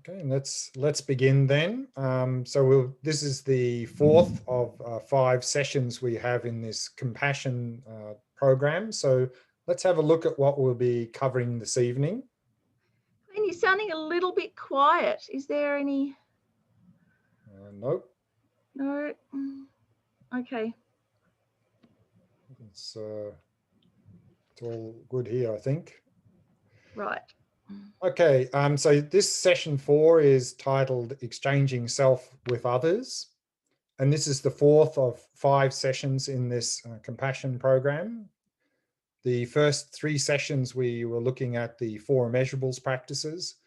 Okay, and let's begin then. This is the fourth of 5 sessions we have in this compassion program. So let's have a look at what we'll be covering this evening. And you're sounding a little bit quiet. Is there any? Nope. No. Okay. It's all good here, I think. Right. Okay, so this session 4 is titled Exchanging Self with Others. And this is the fourth of 5 sessions in this compassion program. The first 3 sessions, we were looking at the 4 immeasurables practices.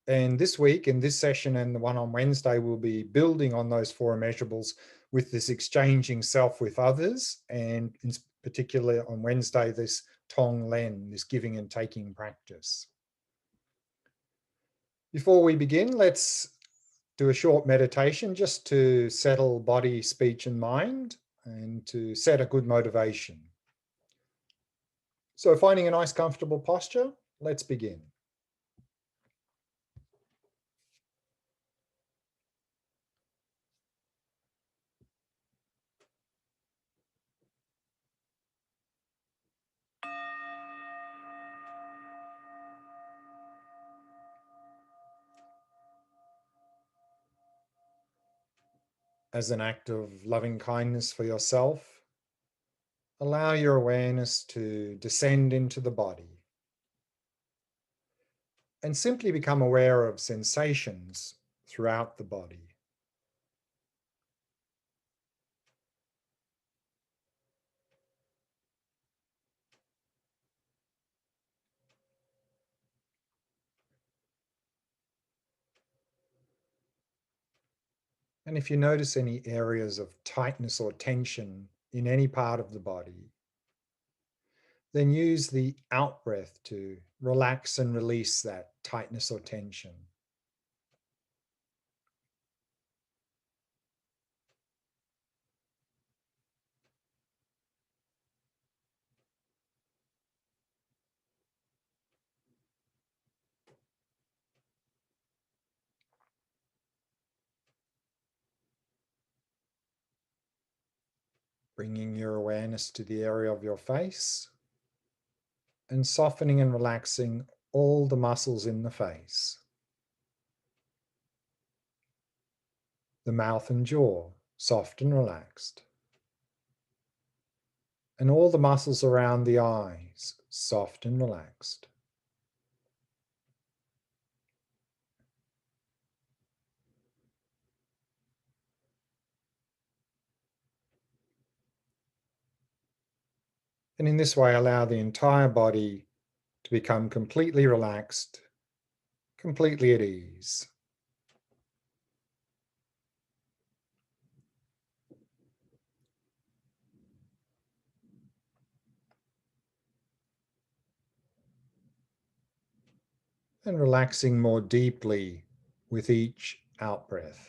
And this week, in this session and the one on Wednesday, we'll be building on those 4 immeasurables with this exchanging self with others. And in particular on Wednesday, this Tong Len, this giving and taking practice. Before we begin, let's do a short meditation just to settle body, speech, and mind and to set a good motivation. So finding a nice comfortable posture, let's begin. As an act of loving kindness for yourself, allow your awareness to descend into the body and simply become aware of sensations throughout the body. And if you notice any areas of tightness or tension in any part of the body, then use the out breath to relax and release that tightness or tension. Bringing your awareness to the area of your face and softening and relaxing all the muscles in the face. The mouth and jaw, soft and relaxed. And all the muscles around the eyes, soft and relaxed. And in this way, allow the entire body to become completely relaxed, completely at ease. And relaxing more deeply with each out breath.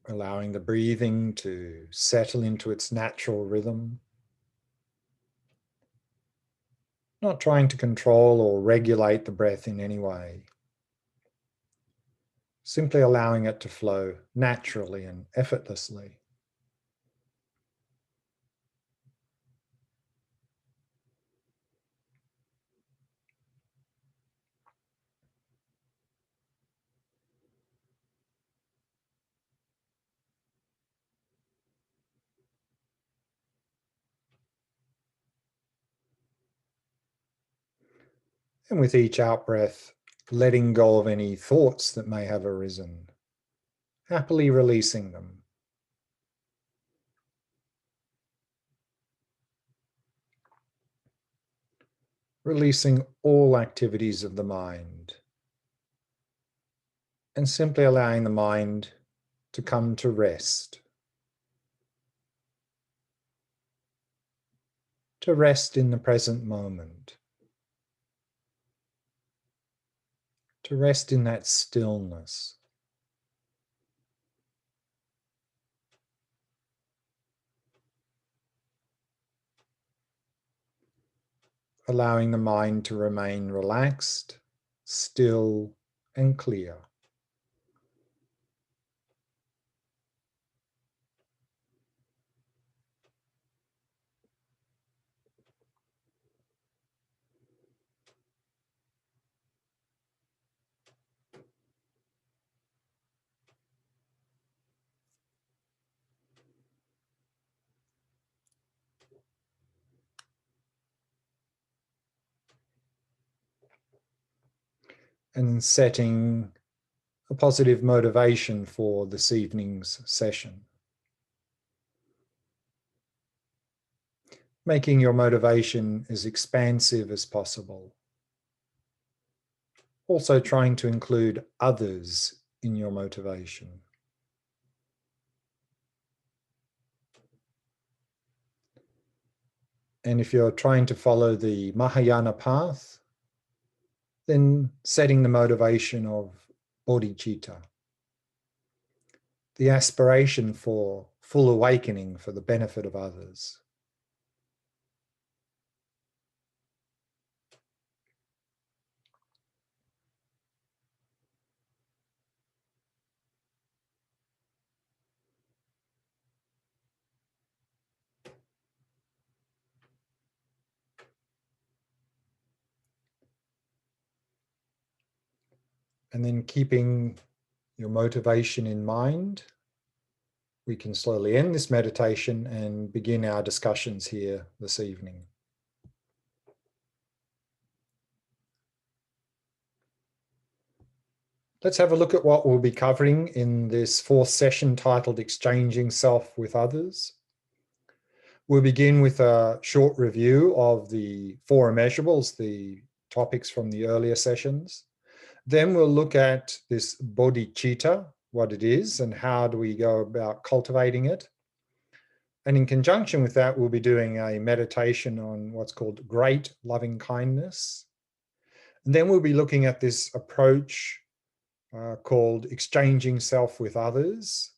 Allowing the breathing to settle into its natural rhythm. Not trying to control or regulate the breath in any way. Simply allowing it to flow naturally and effortlessly. And with each out breath, letting go of any thoughts that may have arisen, happily releasing them. Releasing all activities of the mind. And simply allowing the mind to come to rest. To rest in the present moment. to rest in that stillness. Allowing the mind to remain relaxed, still, and clear. And setting a positive motivation for this evening's session. Making your motivation as expansive as possible. Also trying to include others in your motivation. And if you're trying to follow the Mahayana path, then setting the motivation of Bodhicitta, the aspiration for full awakening for the benefit of others. And then keeping your motivation in mind, we can slowly end this meditation and begin our discussions here this evening. Let's have a look at what we'll be covering in this fourth session titled Exchanging Self with Others. We'll begin with a short review of the four immeasurables, the topics from the earlier sessions. Then we'll look at this bodhicitta, what it is and how do we go about cultivating it. And in conjunction with that, we'll be doing a meditation on what's called great loving kindness. And then we'll be looking at this approach called exchanging self with others.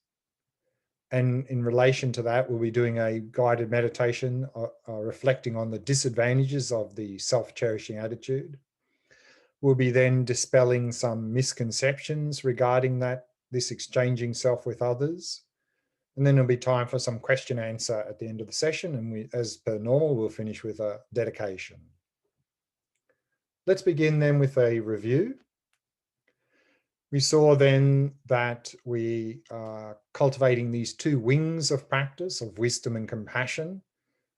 And in relation to that, we'll be doing a guided meditation reflecting on the disadvantages of the self-cherishing attitude. We'll be then dispelling some misconceptions regarding this exchanging self with others. And then there'll be time for some question answer at the end of the session. And as per normal, we'll finish with a dedication. Let's begin then with a review. We saw then that we are cultivating these two wings of practice of wisdom and compassion.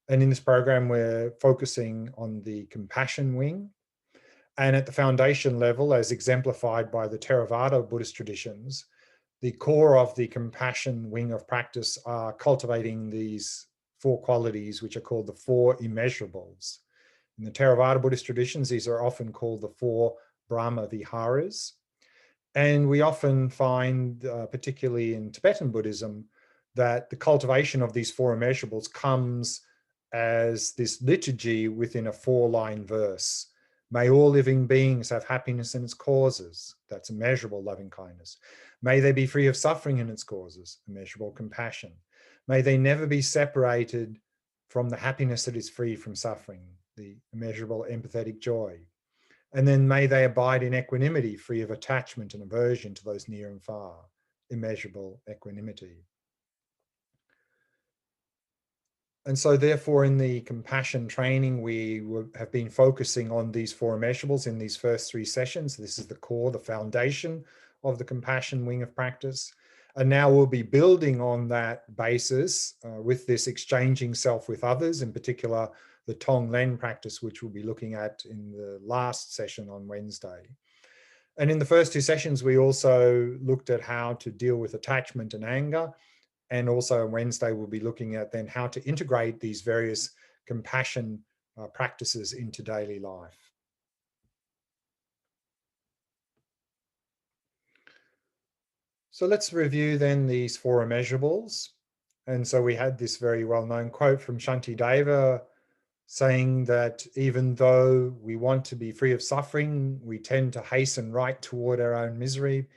And in this program, we're focusing on the compassion wing. And at the foundation level, as exemplified by the Theravada Buddhist traditions, the core of the compassion wing of practice are cultivating these four qualities, which are called the four immeasurables. In the Theravada Buddhist traditions, these are often called the four Brahma Viharas. And we often find, particularly in Tibetan Buddhism, that the cultivation of these four immeasurables comes as this liturgy within a four-line verse. May all living beings have happiness in its causes. That's immeasurable loving kindness. May they be free of suffering in its causes. Immeasurable compassion. May they never be separated from the happiness that is free from suffering. The immeasurable empathetic joy. And then may they abide in equanimity, free of attachment and aversion to those near and far. Immeasurable equanimity. And so therefore in the compassion training, we have been focusing on these four immeasurables in these first three sessions. This is the core, the foundation of the compassion wing of practice. And now we'll be building on that basis with this exchanging self with others, in particular, the Tonglen practice, which we'll be looking at in the last session on Wednesday. And in the first two sessions, we also looked at how to deal with attachment and anger. And also on Wednesday, we'll be looking at then how to integrate these various compassion practices into daily life. So let's review then these four immeasurables. And so we had this very well-known quote from Shantideva saying that even though we want to be free of suffering, we tend to hasten right toward our own misery.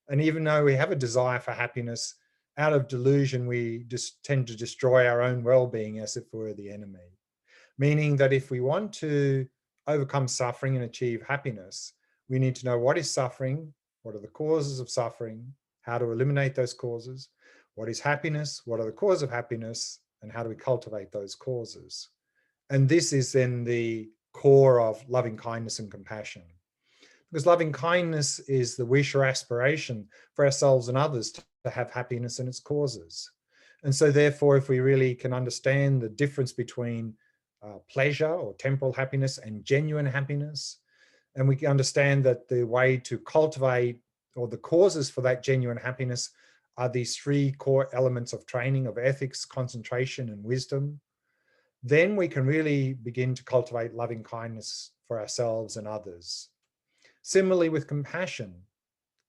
And even though we have a desire for happiness, out of delusion, we just tend to destroy our own well-being as if we're the enemy. Meaning that if we want to overcome suffering and achieve happiness, we need to know what is suffering, what are the causes of suffering, how to eliminate those causes, what is happiness, what are the causes of happiness, and how do we cultivate those causes. And this is then the core of loving kindness and compassion. Because loving kindness is the wish or aspiration for ourselves and others to have happiness and its causes. And so therefore, if we really can understand the difference between pleasure or temporal happiness and genuine happiness, and we can understand that the way to cultivate or the causes for that genuine happiness are these three core elements of training of ethics, concentration, and wisdom, then we can really begin to cultivate loving kindness for ourselves and others. Similarly with compassion,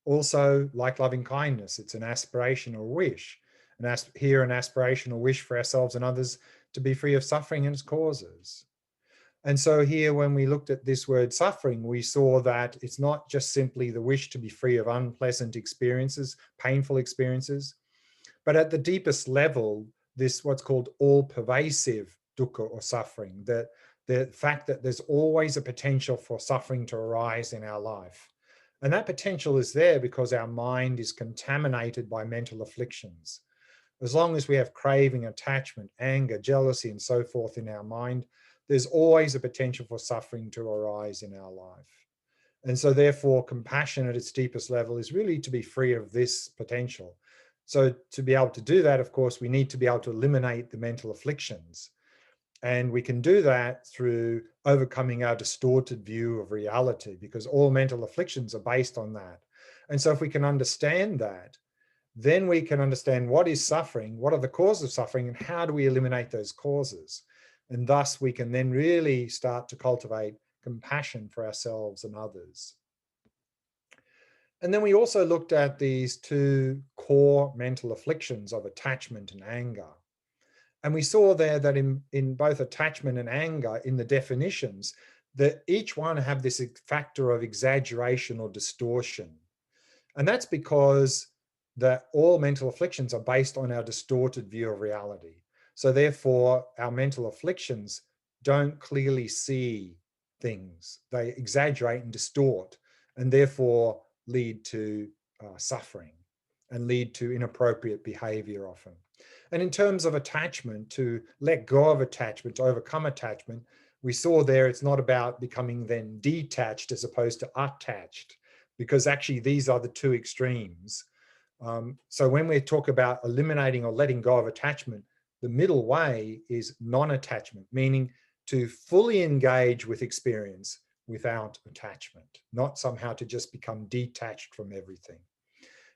also like loving kindness, it's an aspiration or wish. And here an aspiration or wish for ourselves and others to be free of suffering and its causes. And so here when we looked at this word suffering, we saw that it's not just simply the wish to be free of unpleasant experiences, painful experiences, but at the deepest level, this what's called all-pervasive dukkha or suffering, that the fact that there's always a potential for suffering to arise in our life. And that potential is there because our mind is contaminated by mental afflictions. As long as we have craving, attachment, anger, jealousy, and so forth in our mind, there's always a potential for suffering to arise in our life. And so therefore, compassion at its deepest level is really to be free of this potential. So to be able to do that, of course, we need to be able to eliminate the mental afflictions. And we can do that through overcoming our distorted view of reality, because all mental afflictions are based on that. And so if we can understand that, then we can understand what is suffering, what are the causes of suffering, and how do we eliminate those causes. And thus we can then really start to cultivate compassion for ourselves and others. And then we also looked at these two core mental afflictions of attachment and anger. And we saw there that in both attachment and anger, in the definitions, that each one have this factor of exaggeration or distortion. And that's because that all mental afflictions are based on our distorted view of reality. So therefore, our mental afflictions don't clearly see things. They exaggerate and distort, and therefore lead to suffering and lead to inappropriate behavior often. And in terms of attachment, to let go of attachment, to overcome attachment, we saw there it's not about becoming then detached as opposed to attached, because actually these are the two extremes. So when we talk about eliminating or letting go of attachment, the middle way is non-attachment, meaning to fully engage with experience without attachment, not somehow to just become detached from everything.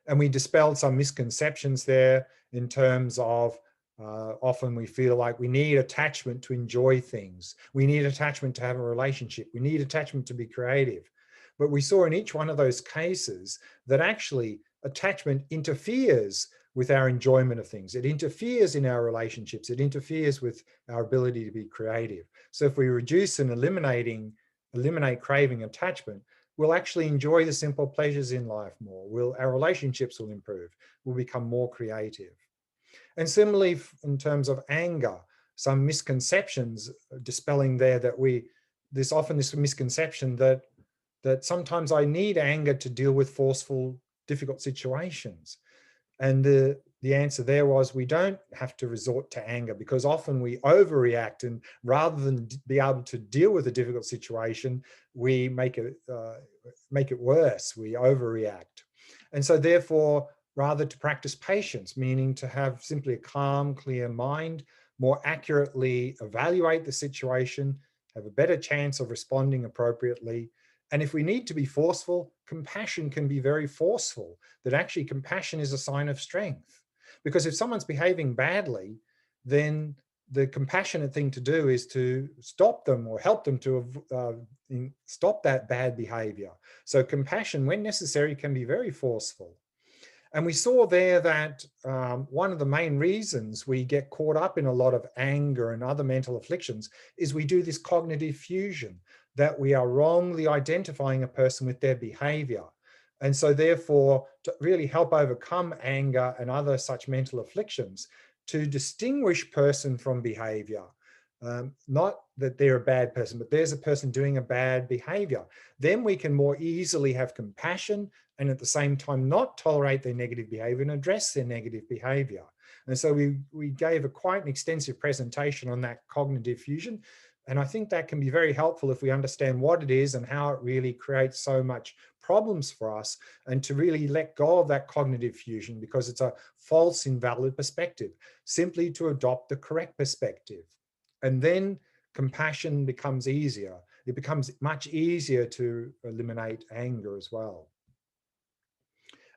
And we dispelled some misconceptions there in terms of often we feel like we need attachment to enjoy things. We need attachment to have a relationship. We need attachment to be creative. But we saw in each one of those cases that actually attachment interferes with our enjoyment of things. It interferes in our relationships. It interferes with our ability to be creative. So if we reduce and eliminate craving attachment, we'll actually enjoy the simple pleasures in life more. Our relationships will improve. We'll become more creative. And similarly, in terms of anger, some misconceptions dispelling there that there's often this misconception that sometimes I need anger to deal with forceful, difficult situations. And the answer there was we don't have to resort to anger, because often we overreact, and rather than be able to deal with a difficult situation, we make it worse. We overreact. And so therefore, rather to practice patience, meaning to have simply a calm, clear mind, more accurately evaluate the situation, have a better chance of responding appropriately. And if we need to be forceful, compassion can be very forceful, that actually compassion is a sign of strength. Because if someone's behaving badly, then the compassionate thing to do is to stop them or help them to stop that bad behavior. So compassion, when necessary, can be very forceful. And we saw there that one of the main reasons we get caught up in a lot of anger and other mental afflictions is we do this cognitive fusion, that we are wrongly identifying a person with their behavior. And so therefore, to really help overcome anger and other such mental afflictions, to distinguish person from behavior, not that they're a bad person, but there's a person doing a bad behavior, then we can more easily have compassion and at the same time not tolerate their negative behavior and address their negative behavior. And so we gave quite an extensive presentation on that cognitive fusion. And I think that can be very helpful if we understand what it is and how it really creates so much problems for us, and to really let go of that cognitive fusion, because it's a false, invalid perspective, simply to adopt the correct perspective. And then compassion becomes easier. It becomes much easier to eliminate anger as well.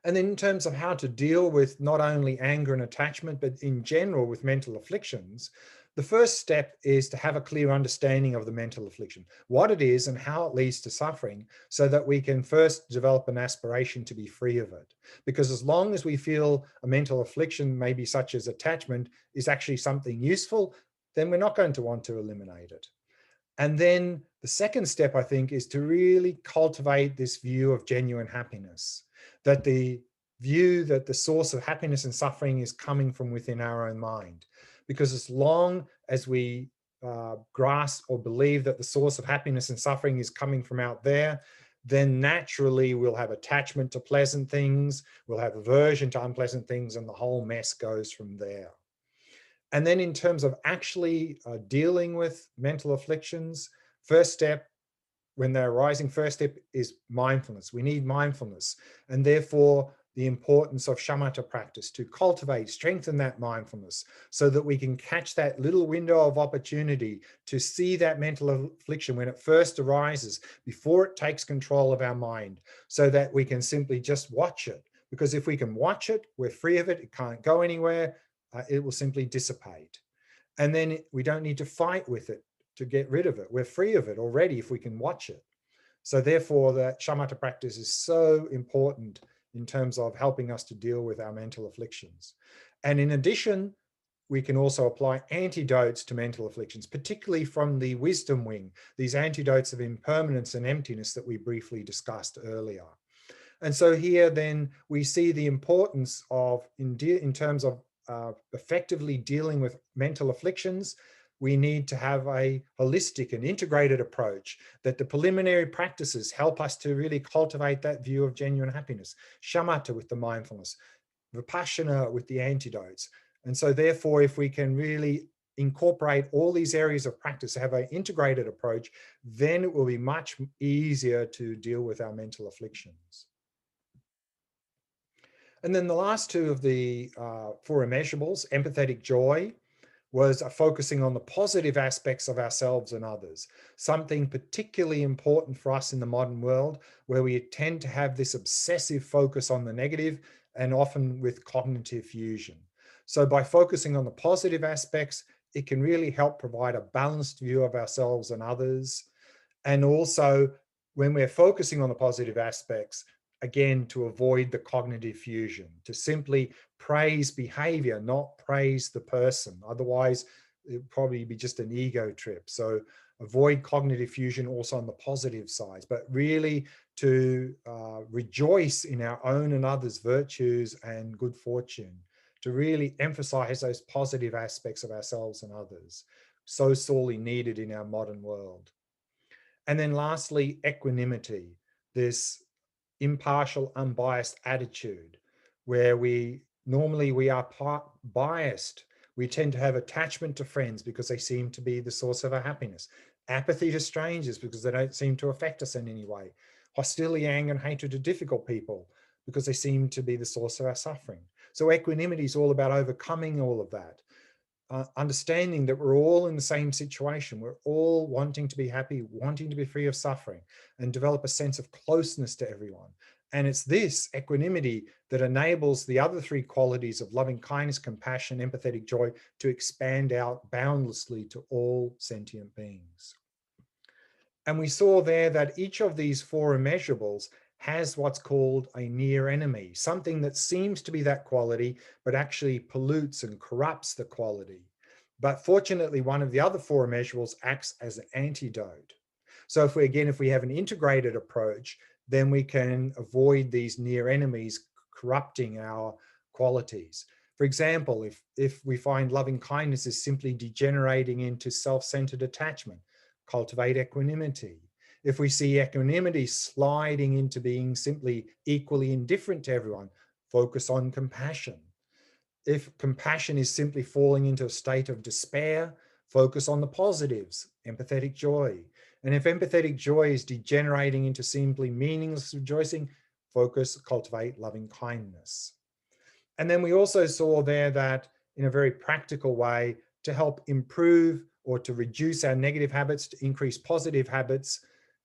And then in terms of how to deal with not only anger and attachment, but in general with mental afflictions, the first step is to have a clear understanding of the mental affliction, what it is and how it leads to suffering, so that we can first develop an aspiration to be free of it. Because as long as we feel a mental affliction, maybe such as attachment, is actually something useful, then we're not going to want to eliminate it. And then the second step, I think, is to really cultivate this view of genuine happiness, that the view that the source of happiness and suffering is coming from within our own mind. Because as long as we grasp or believe that the source of happiness and suffering is coming from out there, then naturally we'll have attachment to pleasant things, we'll have aversion to unpleasant things, and the whole mess goes from there. And then in terms of actually dealing with mental afflictions, first step, when they're arising, first step is mindfulness. We need mindfulness, and therefore the importance of shamatha practice to cultivate, strengthen that mindfulness, so that we can catch that little window of opportunity to see that mental affliction when it first arises, before it takes control of our mind, so that we can simply just watch it. Because if we can watch it, we're free of it, it can't go anywhere, it will simply dissipate. And then we don't need to fight with it to get rid of it. We're free of it already if we can watch it. So therefore, that shamatha practice is so important in terms of helping us to deal with our mental afflictions. And in addition, we can also apply antidotes to mental afflictions, particularly from the wisdom wing, these antidotes of impermanence and emptiness that we briefly discussed earlier. And so here then we see the importance of, in terms of effectively dealing with mental afflictions, we need to have a holistic and integrated approach, that the preliminary practices help us to really cultivate that view of genuine happiness, shamatha with the mindfulness, vipassana with the antidotes. And so therefore, if we can really incorporate all these areas of practice, have an integrated approach, then it will be much easier to deal with our mental afflictions. And then the last two of the four immeasurables, empathetic joy, was focusing on the positive aspects of ourselves and others, something particularly important for us in the modern world, where we tend to have this obsessive focus on the negative, and often with cognitive fusion. So by focusing on the positive aspects, it can really help provide a balanced view of ourselves and others. And also, when we're focusing on the positive aspects, again, to avoid the cognitive fusion, to simply praise behavior, not praise the person. Otherwise, it'd probably be just an ego trip. So avoid cognitive fusion also on the positive side, but really to rejoice in our own and others' virtues and good fortune, to really emphasize those positive aspects of ourselves and others, so sorely needed in our modern world. And then lastly, equanimity, this impartial, unbiased attitude, where we are biased. We tend to have attachment to friends because they seem to be the source of our happiness, apathy to strangers because they don't seem to affect us in any way, hostility, anger, and hatred to difficult people because they seem to be the source of our suffering. So equanimity is all about overcoming all of that. Understanding that we're all in the same situation. We're all wanting to be happy, wanting to be free of suffering, and develop a sense of closeness to everyone. And it's this equanimity that enables the other three qualities of loving kindness, compassion, empathetic joy to expand out boundlessly to all sentient beings. And we saw there that each of these four immeasurables has what's called a near enemy, something that seems to be that quality, but actually pollutes and corrupts the quality. But fortunately, one of the other four immeasurables acts as an antidote. So if we have an integrated approach, then we can avoid these near enemies corrupting our qualities. For example, if we find loving kindness is simply degenerating into self-centered attachment, cultivate equanimity. If we see equanimity sliding into being simply equally indifferent to everyone, focus on compassion. If compassion is simply falling into a state of despair, focus on the positives, empathetic joy. And if empathetic joy is degenerating into simply meaningless rejoicing, cultivate loving kindness. And then we also saw there that in a very practical way, to help improve or to reduce our negative habits, to increase positive habits,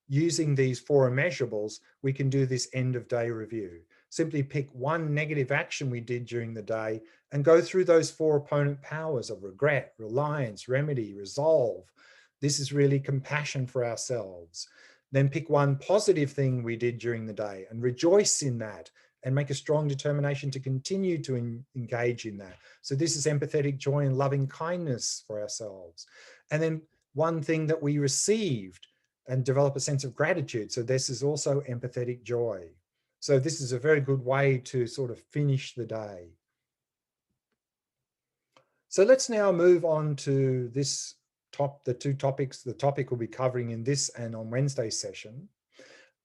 using these four immeasurables, we can do this end of day review. Simply pick one negative action we did during the day and go through those four opponent powers of regret, reliance, remedy, resolve. This is really compassion for ourselves. Then pick one positive thing we did during the day and rejoice in that and make a strong determination to continue to engage in that. So this is empathetic joy and loving kindness for ourselves. And then one thing that we received and develop a sense of gratitude. So this is also empathetic joy. So this is a very good way to sort of finish the day. So let's now move on to the two topics, the topic we'll be covering in this and on Wednesday's session.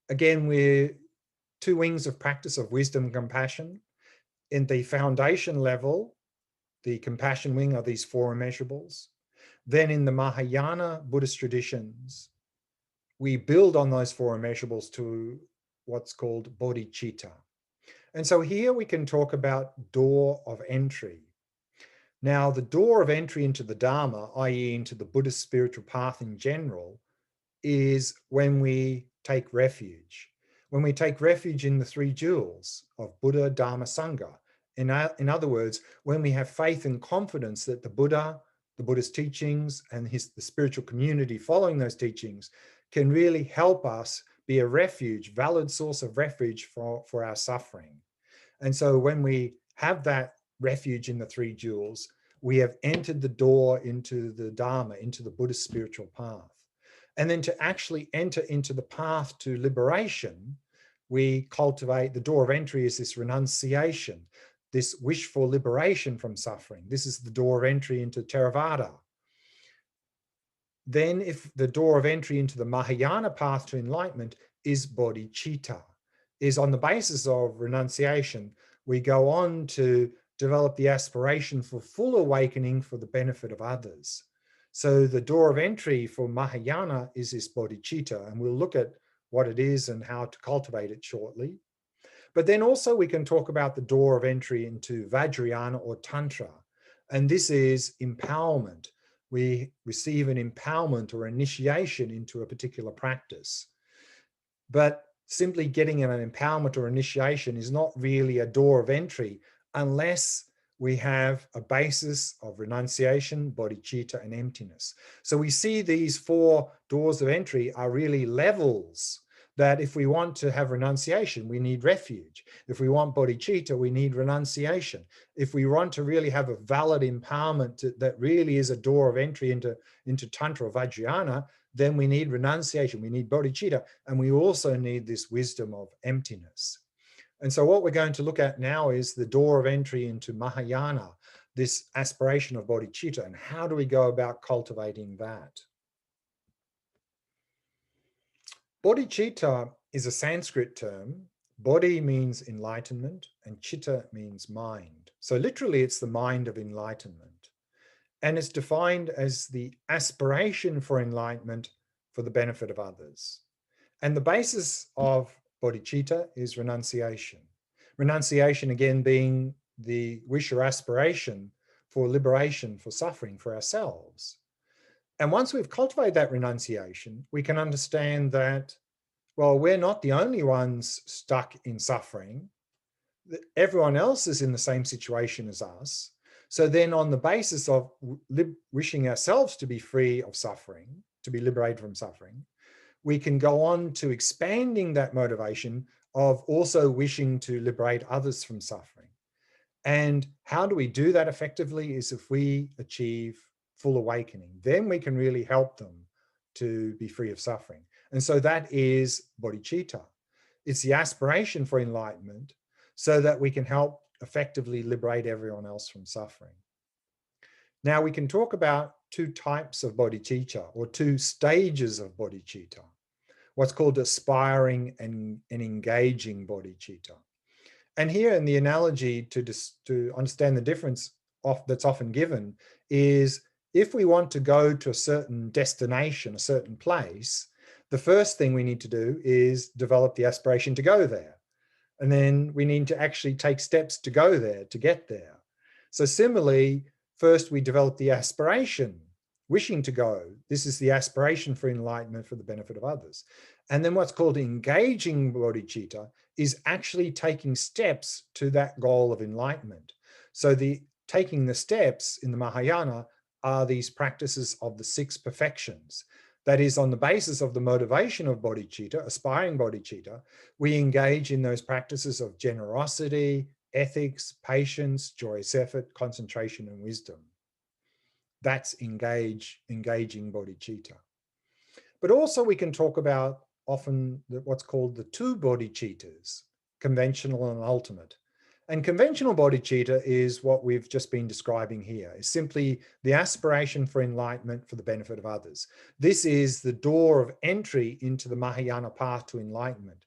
Again, we're two wings of practice of wisdom and compassion. In the foundation level, the compassion wing are these four immeasurables. Then in the Mahayana Buddhist traditions, we build on those four immeasurables to what's called Bodhicitta. And so here we can talk about door of entry. Now, the door of entry into the Dharma, i.e. into the Buddhist spiritual path in general, is when we take refuge. When we take refuge in the three jewels of Buddha, Dharma, Sangha. In other words, when we have faith and confidence that the Buddha, the Buddha's teachings, and the spiritual community following those teachings can really help us be a refuge, valid source of refuge for our suffering. And so when we have that refuge in the three jewels, we have entered the door into the Dharma, into the Buddhist spiritual path. And then to actually enter into the path to liberation, we cultivate, the door of entry is this renunciation, this wish for liberation from suffering. This is the door of entry into Theravada. Then if the door of entry into the Mahayana path to enlightenment is bodhicitta, is on the basis of renunciation, we go on to develop the aspiration for full awakening for the benefit of others. So the door of entry for Mahayana is this bodhicitta, and we'll look at what it is and how to cultivate it shortly. But then also we can talk about the door of entry into Vajrayana or Tantra, and this is empowerment. We receive an empowerment or initiation into a particular practice. But simply getting an empowerment or initiation is not really a door of entry unless we have a basis of renunciation, bodhicitta, and emptiness. So we see these four doors of entry are really levels that if we want to have renunciation, we need refuge. If we want bodhicitta, we need renunciation. If we want to really have a valid empowerment that really is a door of entry into Tantra or Vajrayana, then we need renunciation, we need bodhicitta, and we also need this wisdom of emptiness. And so what we're going to look at now is the door of entry into Mahayana, this aspiration of bodhicitta, and how do we go about cultivating that? Bodhicitta is a Sanskrit term. Bodhi means enlightenment and citta means mind. So literally it's the mind of enlightenment. And it's defined as the aspiration for enlightenment for the benefit of others. And the basis of bodhicitta is renunciation. Renunciation, again, being the wish or aspiration for liberation, for suffering, for ourselves. And once we've cultivated that renunciation, we can understand that, well, we're not the only ones stuck in suffering. Everyone else is in the same situation as us. So then on the basis of wishing ourselves to be free of suffering, to be liberated from suffering, we can go on to expanding that motivation of also wishing to liberate others from suffering. And how do we do that effectively is if we achieve full awakening, then we can really help them to be free of suffering. And so that is bodhicitta. It's the aspiration for enlightenment so that we can help effectively liberate everyone else from suffering. Now we can talk about two types of bodhicitta, or two stages of bodhicitta, what's called aspiring and engaging bodhicitta. And here in the analogy to understand the difference that's often given is, if we want to go to a certain destination, a certain place, the first thing we need to do is develop the aspiration to go there. And then we need to actually take steps to go there, to get there. So similarly, first we develop the aspiration, wishing to go. This is the aspiration for enlightenment for the benefit of others. And then what's called engaging bodhicitta is actually taking steps to that goal of enlightenment. So taking the steps in the Mahayana are these practices of the 6 perfections. That is, on the basis of the motivation of bodhicitta, aspiring bodhicitta, we engage in those practices of generosity, ethics, patience, joyous effort, concentration, and wisdom. That's engaging bodhicitta. But also we can talk about often what's called the 2 bodhicittas, conventional and ultimate. And conventional bodhicitta is what we've just been describing here. It's simply the aspiration for enlightenment for the benefit of others. This is the door of entry into the Mahayana path to enlightenment.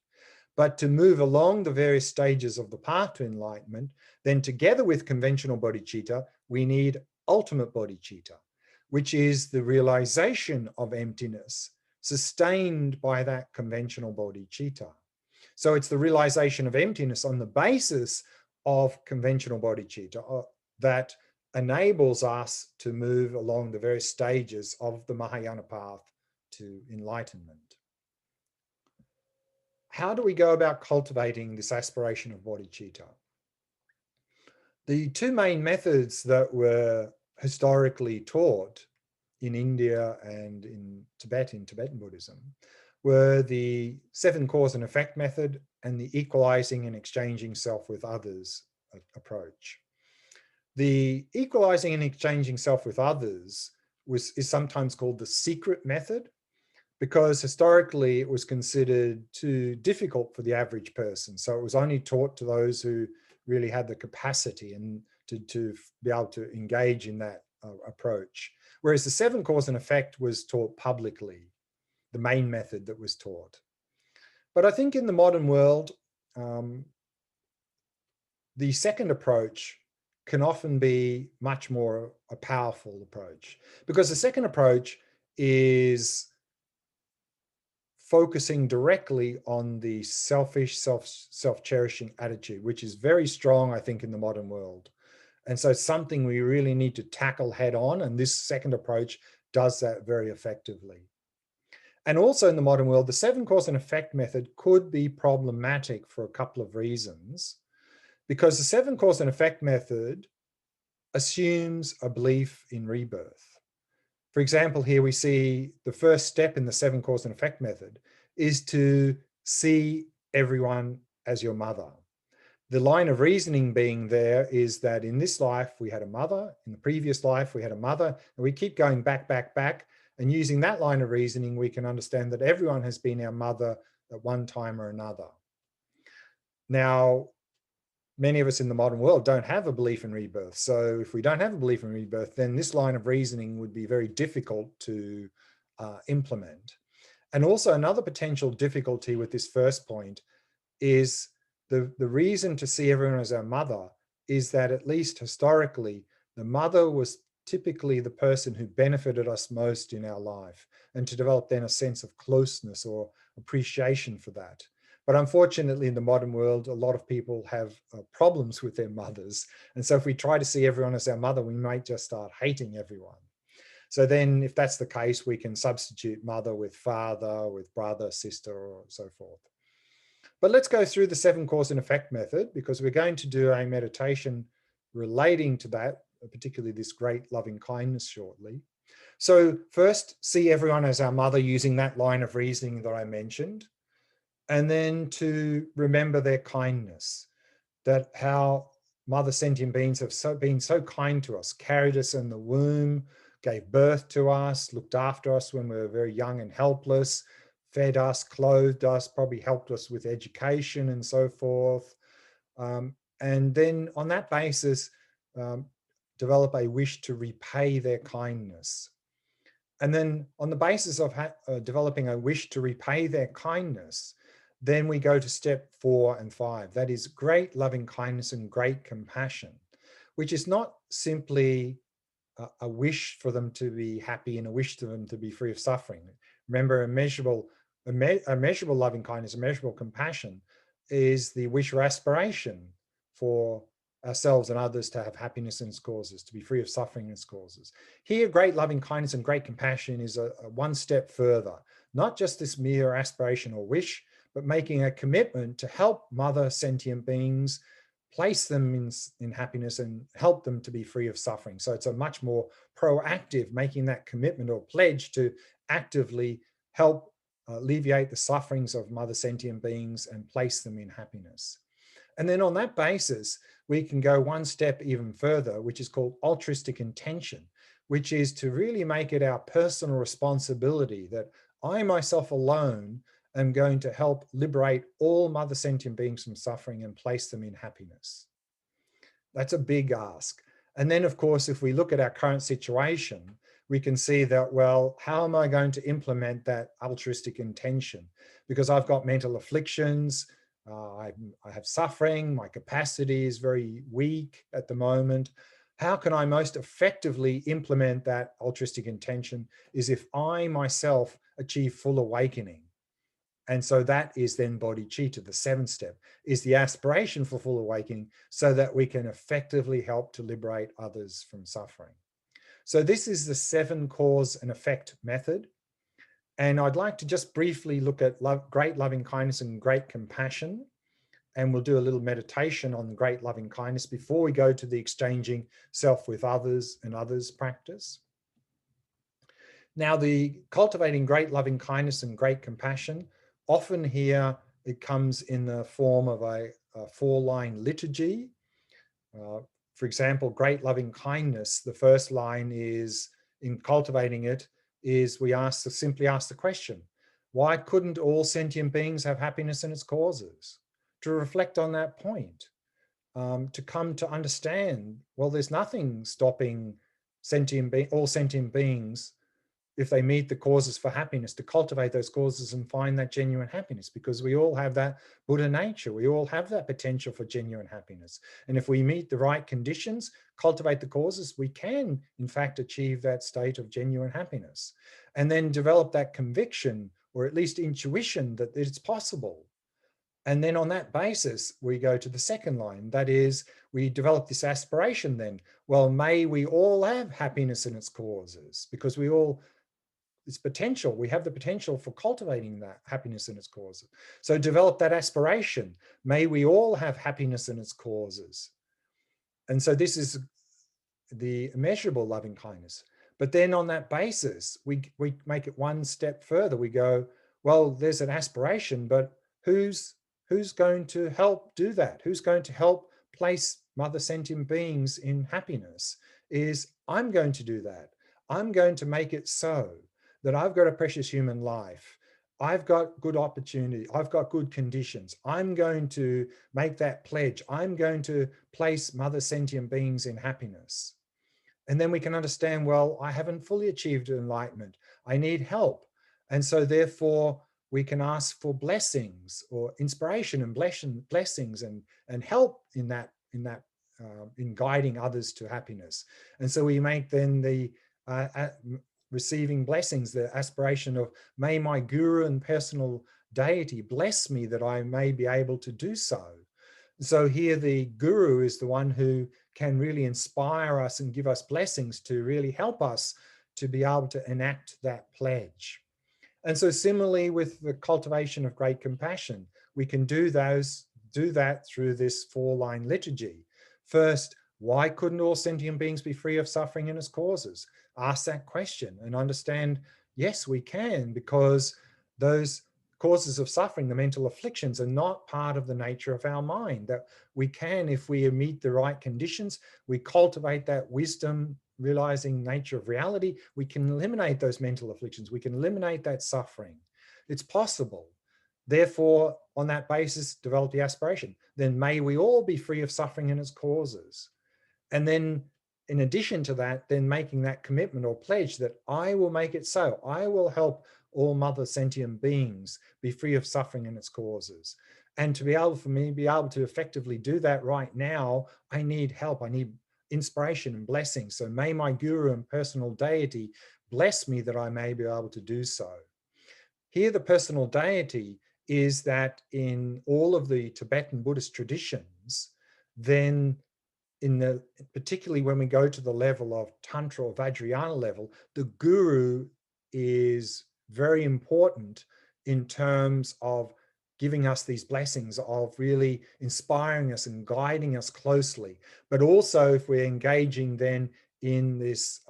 But to move along the various stages of the path to enlightenment, then together with conventional bodhicitta, we need ultimate bodhicitta, which is the realization of emptiness sustained by that conventional bodhicitta. So it's the realization of emptiness on the basis of conventional bodhicitta that enables us to move along the various stages of the Mahayana path to enlightenment. How do we go about cultivating this aspiration of bodhicitta? The 2 main methods that were historically taught in India and in Tibetan Buddhism, were the 7 cause and effect method and the equalizing and exchanging self with others approach. The equalizing and exchanging self with others is sometimes called the secret method, because historically it was considered too difficult for the average person. So it was only taught to those who really had the capacity and to be able to engage in that approach. Whereas the 7 cause and effect was taught publicly, the main method that was taught. But I think in the modern world, the second approach can often be much more a powerful approach, because the second approach is focusing directly on the selfish, self-cherishing attitude, which is very strong, I think, in the modern world. And so it's something we really need to tackle head on. And this second approach does that very effectively. And also in the modern world, the 7 cause and effect method could be problematic for a couple of reasons, because the 7 cause and effect method assumes a belief in rebirth. For example, here we see the first step in the 7 cause and effect method is to see everyone as your mother. The line of reasoning being there is that in this life we had a mother, in the previous life we had a mother, and we keep going back, back, back. And using that line of reasoning, we can understand that everyone has been our mother at one time or another. Now, many of us in the modern world don't have a belief in rebirth. So if we don't have a belief in rebirth, then this line of reasoning would be very difficult to implement. And also another potential difficulty with this first point is the reason to see everyone as our mother is that, at least historically, the mother was typically the person who benefited us most in our life, and to develop then a sense of closeness or appreciation for that. But unfortunately, in the modern world, a lot of people have problems with their mothers. And so if we try to see everyone as our mother, we might just start hating everyone. So then if that's the case, we can substitute mother with father, with brother, sister, or so forth. But let's go through the 7 cause and effect method, because we're going to do a meditation relating to that, particularly this great loving kindness shortly. So first, see everyone as our mother using that line of reasoning that I mentioned, and then to remember their kindness, that how mother sentient beings have been so kind to us, carried us in the womb, gave birth to us, looked after us when we were very young and helpless, fed us, clothed us, probably helped us with education and so forth. And then on that basis, um, develop a wish to repay their kindness. And then on the basis of developing a wish to repay their kindness, then we go to step 4 and 5. That is great loving kindness and great compassion, which is not simply a wish for them to be happy and a wish for them to be free of suffering. Remember, a measurable loving kindness, a measurable compassion is the wish or aspiration for ourselves and others to have happiness in its causes, to be free of suffering in its causes. Here, great loving kindness and great compassion is a one step further, not just this mere aspiration or wish, but making a commitment to help mother sentient beings, place them in happiness and help them to be free of suffering. So it's a much more proactive, making that commitment or pledge to actively help alleviate the sufferings of mother sentient beings and place them in happiness. And then on that basis, we can go one step even further, which is called altruistic intention, which is to really make it our personal responsibility that I myself alone am going to help liberate all mother sentient beings from suffering and place them in happiness. That's a big ask. And then, of course, if we look at our current situation, we can see that, well, how am I going to implement that altruistic intention? Because I've got mental afflictions, I have suffering, my capacity is very weak at the moment. How can I most effectively implement that altruistic intention is if I myself achieve full awakening. And so that is then bodhicitta, the 7th step, is the aspiration for full awakening so that we can effectively help to liberate others from suffering. So this is the 7 cause and effect method. And I'd like to just briefly look at great loving kindness and great compassion. And we'll do a little meditation on great loving kindness before we go to the exchanging self with others and others practice. Now, the cultivating great loving kindness and great compassion, often here it comes in the form of a 4-line liturgy. For example, great loving kindness, the first line is, in cultivating it, is we simply ask the question, why couldn't all sentient beings have happiness in its causes? To reflect on that point, to come to understand, well, there's nothing stopping all sentient beings, if they meet the causes for happiness, to cultivate those causes and find that genuine happiness, because we all have that Buddha nature. We all have that potential for genuine happiness. And if we meet the right conditions, cultivate the causes, we can, in fact, achieve that state of genuine happiness. And then develop that conviction, or at least intuition, that it's possible. And then on that basis, we go to the second line. That is, we develop this aspiration then. Well, may we all have happiness in its causes, because it's potential. We have the potential for cultivating that happiness in its causes. So develop that aspiration. May we all have happiness in its causes. And so this is the immeasurable loving kindness. But then on that basis, we make it one step further. We go, well, there's an aspiration, but who's going to help do that? Who's going to help place mother sentient beings in happiness? Is I'm going to do that. I'm going to make it so that I've got a precious human life. I've got good opportunity. I've got good conditions. I'm going to make that pledge. I'm going to place mother sentient beings in happiness. And then we can understand, well, I haven't fully achieved enlightenment. I need help. And so therefore, we can ask for blessings or inspiration and blessings and help in guiding others to happiness. And so we make then the receiving blessings, the aspiration of, may my guru and personal deity bless me that I may be able to do so. So here the guru is the one who can really inspire us and give us blessings to really help us to be able to enact that pledge. And so similarly with the cultivation of great compassion, we can do that through this 4-line liturgy. First, why couldn't all sentient beings be free of suffering and its causes? ask that question and understand, yes, we can, because those causes of suffering, the mental afflictions, are not part of the nature of our mind. That we can, if we meet the right conditions, we cultivate that wisdom, realizing nature of reality, we can eliminate those mental afflictions, we can eliminate that suffering. It's possible. Therefore, on that basis, develop the aspiration. Then may we all be free of suffering and its causes. And then in addition to that, then making that commitment or pledge that I will make it so. I will help all mother sentient beings be free of suffering and its causes. And to be able for me be able to effectively do that right now, I need help. I need inspiration and blessing. So may my guru and personal deity bless me that I may be able to do so. Here, the personal deity is that in all of the Tibetan Buddhist traditions, then particularly when we go to the level of Tantra or Vajrayana level, the guru is very important in terms of giving us these blessings, of really inspiring us and guiding us closely. But also, if we're engaging then in this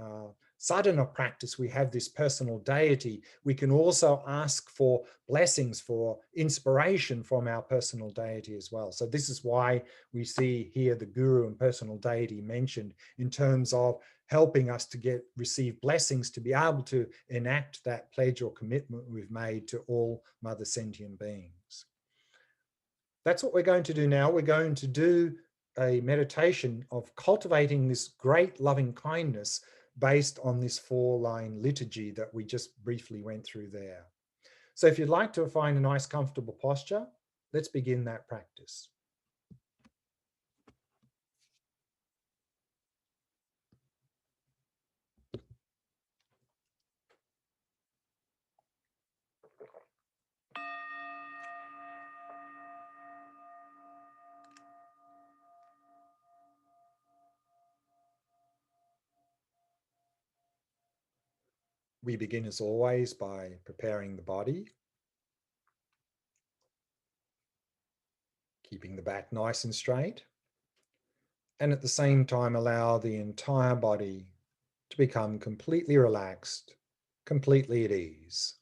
sadhana practice, we have this personal deity, we can also ask for blessings, for inspiration from our personal deity as well. So this is why we see here the guru and personal deity mentioned in terms of helping us to receive blessings to be able to enact that pledge or commitment we've made to all mother sentient beings. That's what we're going to do now. We're going to do a meditation of cultivating this great loving kindness based on this 4-line liturgy that we just briefly went through there. So if you'd like to find a nice comfortable posture, let's begin that practice. We begin as always by preparing the body, keeping the back nice and straight, and at the same time allow the entire body to become completely relaxed, completely at ease.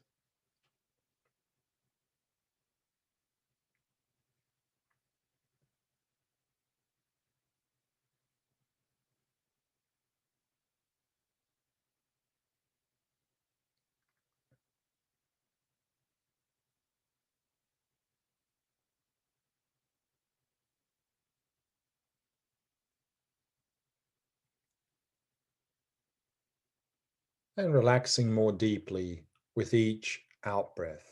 And relaxing more deeply with each out-breath.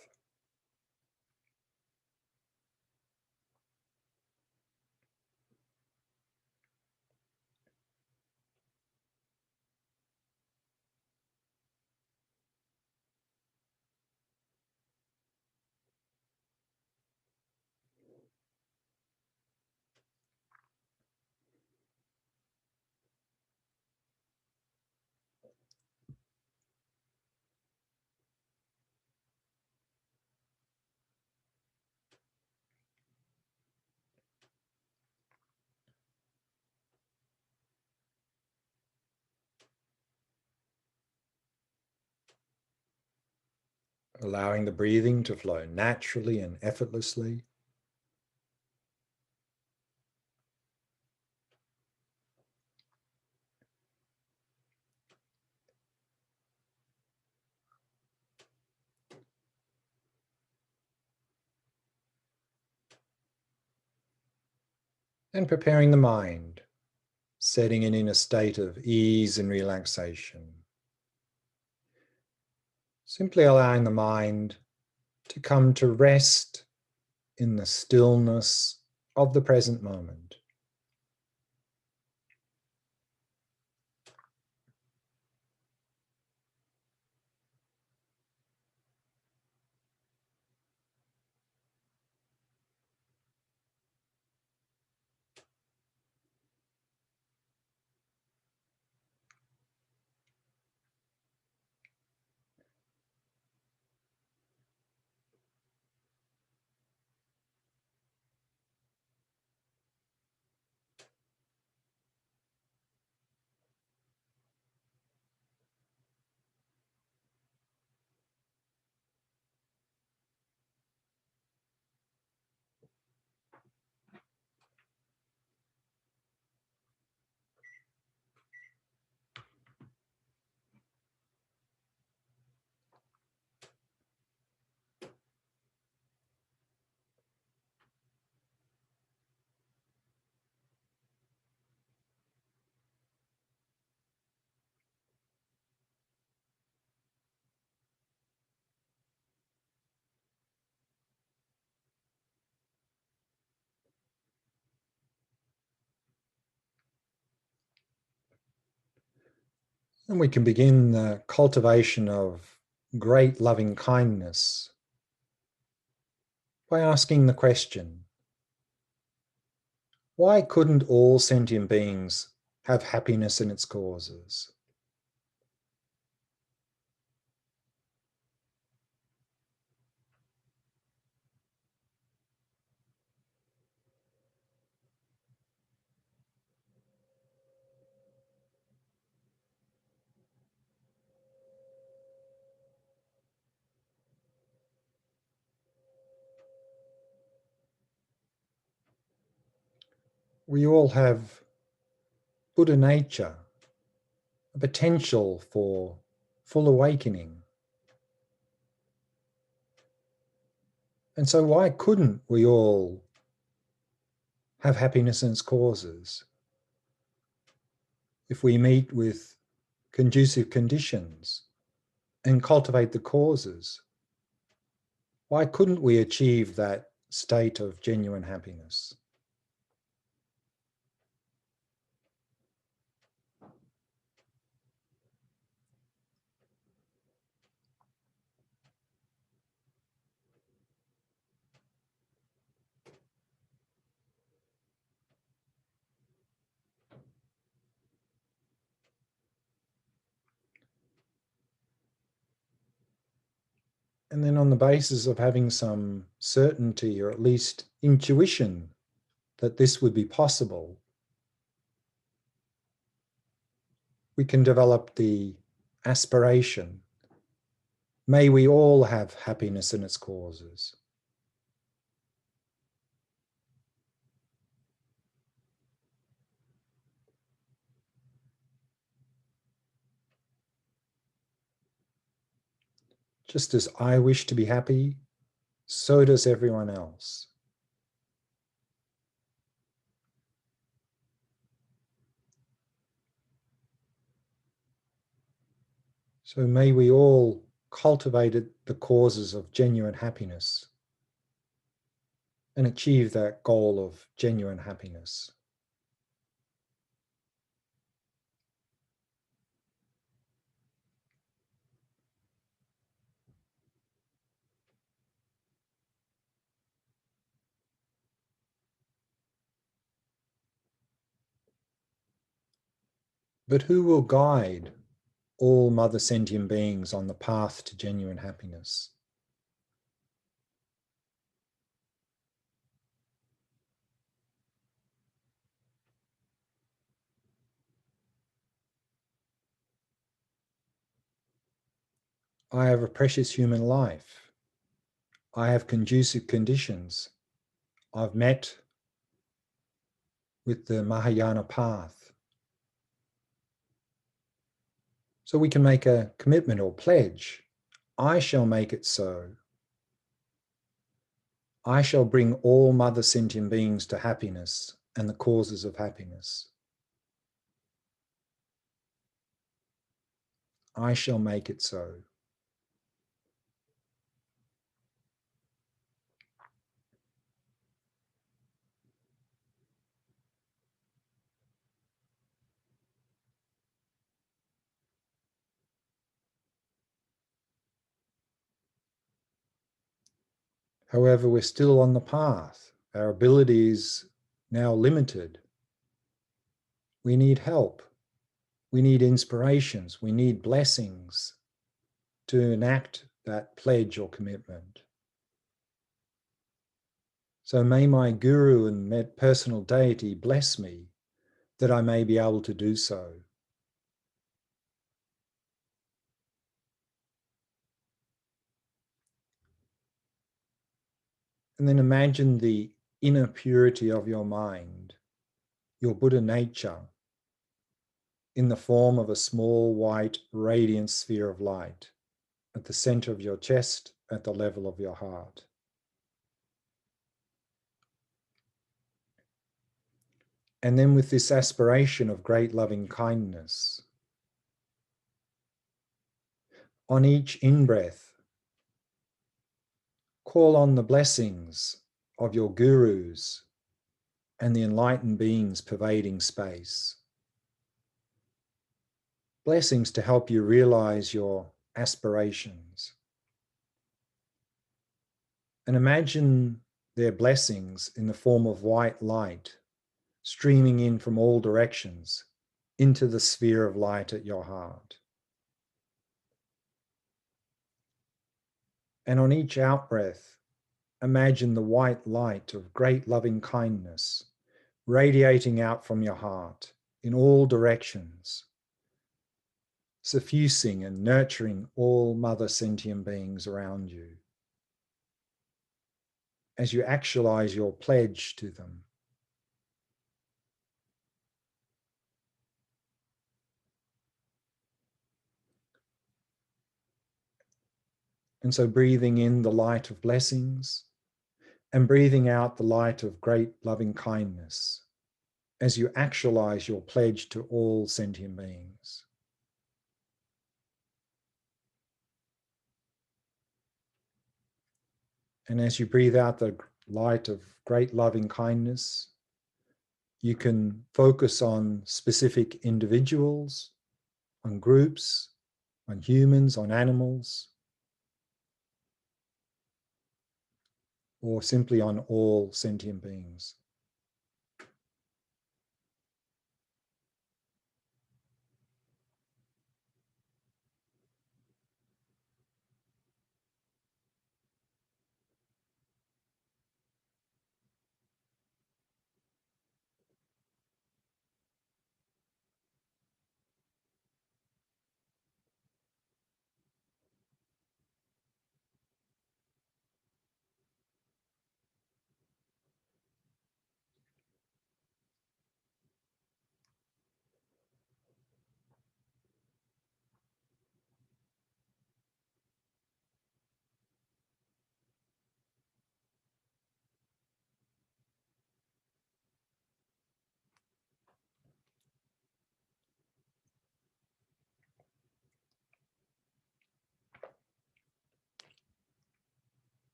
Allowing the breathing to flow naturally and effortlessly. And preparing the mind, setting it in a state of ease and relaxation. Simply allowing the mind to come to rest in the stillness of the present moment. And we can begin the cultivation of great loving kindness by asking the question, why couldn't all sentient beings have happiness in its causes? We all have Buddha nature, a potential for full awakening. And so why couldn't we all have happiness in its causes? If we meet with conducive conditions and cultivate the causes, why couldn't we achieve that state of genuine happiness? And then on the basis of having some certainty or at least intuition that this would be possible, we can develop the aspiration. May we all have happiness in its causes. Just as I wish to be happy, so does everyone else. So may we all cultivate the causes of genuine happiness and achieve that goal of genuine happiness. But who will guide all mother sentient beings on the path to genuine happiness? I have a precious human life. I have conducive conditions. I've met with the Mahayana path. So we can make a commitment or pledge. I shall make it so. I shall bring all mother sentient beings to happiness and the causes of happiness. I shall make it so. However, we're still on the path. Our ability is now limited. We need help. We need inspirations. We need blessings to enact that pledge or commitment. So may my guru and personal deity bless me that I may be able to do so. And then imagine the inner purity of your mind, your Buddha nature, in the form of a small white radiant sphere of light at the center of your chest, at the level of your heart. And then with this aspiration of great loving kindness, on each in-breath, call on the blessings of your gurus and the enlightened beings pervading space. blessings to help you realize your aspirations. And imagine their blessings in the form of white light streaming in from all directions into the sphere of light at your heart. And on each out-breath, imagine the white light of great loving kindness radiating out from your heart in all directions, suffusing and nurturing all mother sentient beings around you. As you actualize your pledge to them. And so breathing in the light of blessings and breathing out the light of great loving kindness as you actualize your pledge to all sentient beings. And as you breathe out the light of great loving kindness, you can focus on specific individuals, on groups, on humans, on animals, or simply on all sentient beings.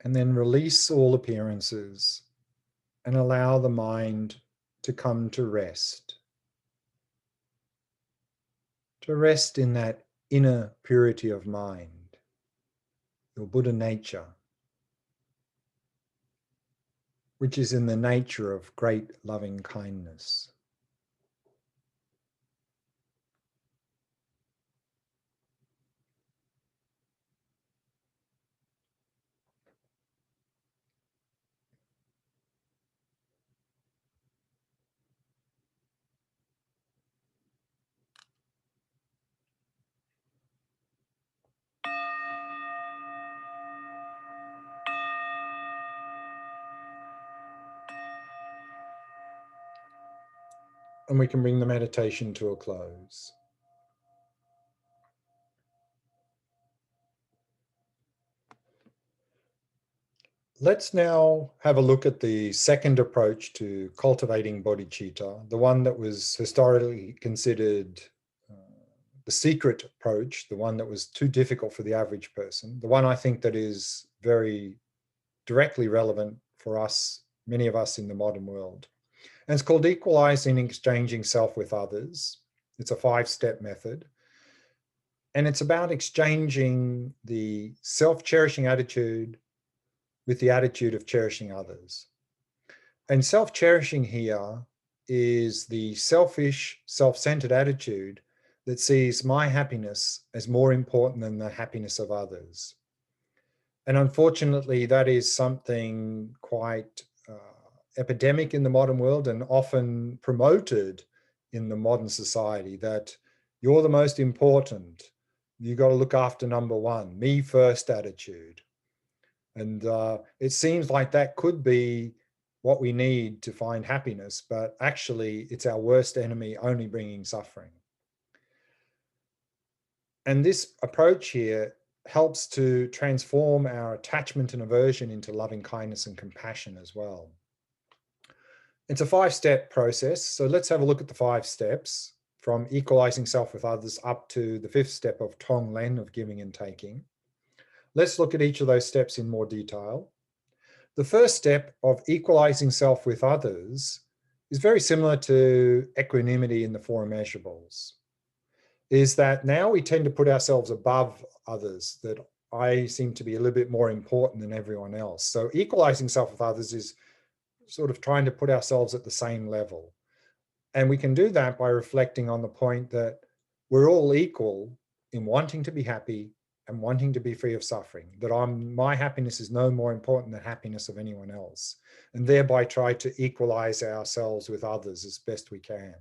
And then release all appearances and allow the mind to come to rest in that inner purity of mind, your Buddha nature, which is in the nature of great loving kindness. And we can bring the meditation to a close. Let's now have a look at the second approach to cultivating bodhicitta, the one that was historically considered the secret approach, the one that was too difficult for the average person, the one I think that is very directly relevant for us, many of us in the modern world. And it's called equalizing and exchanging self with others. It's a 5-step method. And it's about exchanging the self-cherishing attitude with the attitude of cherishing others. And self-cherishing here is the selfish, self-centered attitude that sees my happiness as more important than the happiness of others. And unfortunately, that is something quite epidemic in the modern world and often promoted in the modern society, that you're the most important. You got to look after number one, me first attitude. And it seems like that could be what we need to find happiness, but actually it's our worst enemy, only bringing suffering. And this approach here helps to transform our attachment and aversion into loving kindness and compassion as well. It's a 5-step process. So let's have a look at the 5 steps, from equalizing self with others up to the 5th step of Tong Len, of giving and taking. Let's look at each of those steps in more detail. The first step of equalizing self with others is very similar to equanimity in the 4 immeasurables, is that now we tend to put ourselves above others, that I seem to be a little bit more important than everyone else. So equalizing self with others is sort of trying to put ourselves at the same level. And we can do that by reflecting on the point that we're all equal in wanting to be happy and wanting to be free of suffering, that my happiness is no more important than the happiness of anyone else, and thereby try to equalize ourselves with others as best we can.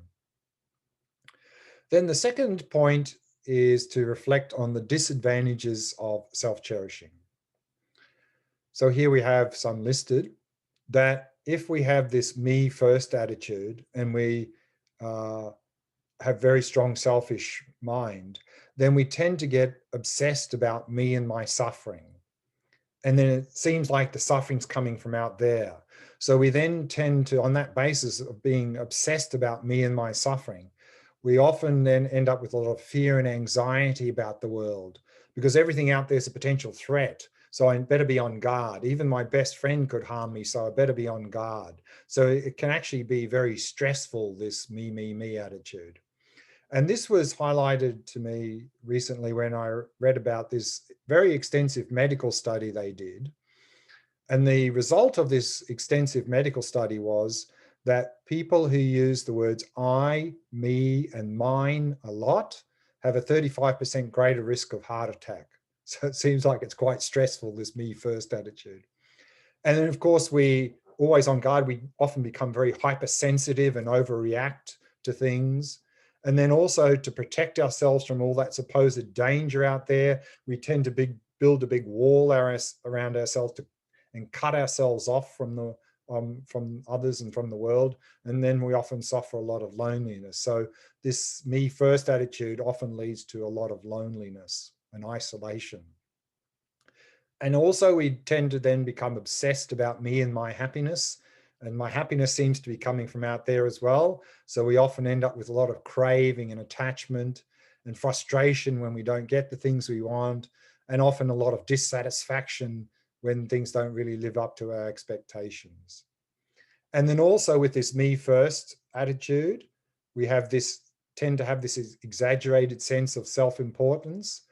Then the second point is to reflect on the disadvantages of self-cherishing. So here we have some listed, that if we have this me first attitude and we have very strong selfish mind, then we tend to get obsessed about me and my suffering. And then it seems like the suffering's coming from out there. So we then tend to, on that basis of being obsessed about me and my suffering, we often then end up with a lot of fear and anxiety about the world, because everything out there is a potential threat. So I better be on guard. Even my best friend could harm me, so I better be on guard. So it can actually be very stressful, this me, me, me attitude. And this was highlighted to me recently when I read about this very extensive medical study they did. And the result of this extensive medical study was that people who use the words I, me, and mine a lot have a 35% greater risk of heart attack. So it seems like it's quite stressful, this me first attitude. And then of course, we always on guard, we often become very hypersensitive and overreact to things. And then also, to protect ourselves from all that supposed danger out there, we tend to build a big wall around ourselves and cut ourselves off from others and from the world. And then we often suffer a lot of loneliness. So this me first attitude often leads to a lot of loneliness and isolation. And also we tend to then become obsessed about me and my happiness. And my happiness seems to be coming from out there as well. So we often end up with a lot of craving and attachment and frustration when we don't get the things we want, and often a lot of dissatisfaction when things don't really live up to our expectations. And then also with this me first attitude, we tend to have this exaggerated sense of self-importance,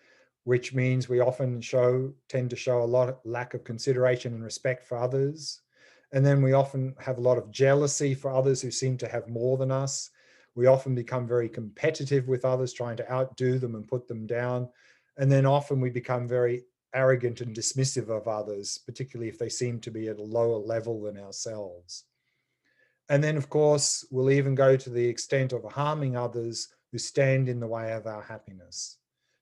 which means we often tend to show a lot of lack of consideration and respect for others. And then we often have a lot of jealousy for others who seem to have more than us. We often become very competitive with others, trying to outdo them and put them down. And then often we become very arrogant and dismissive of others, particularly if they seem to be at a lower level than ourselves. And then, of course, we'll even go to the extent of harming others who stand in the way of our happiness.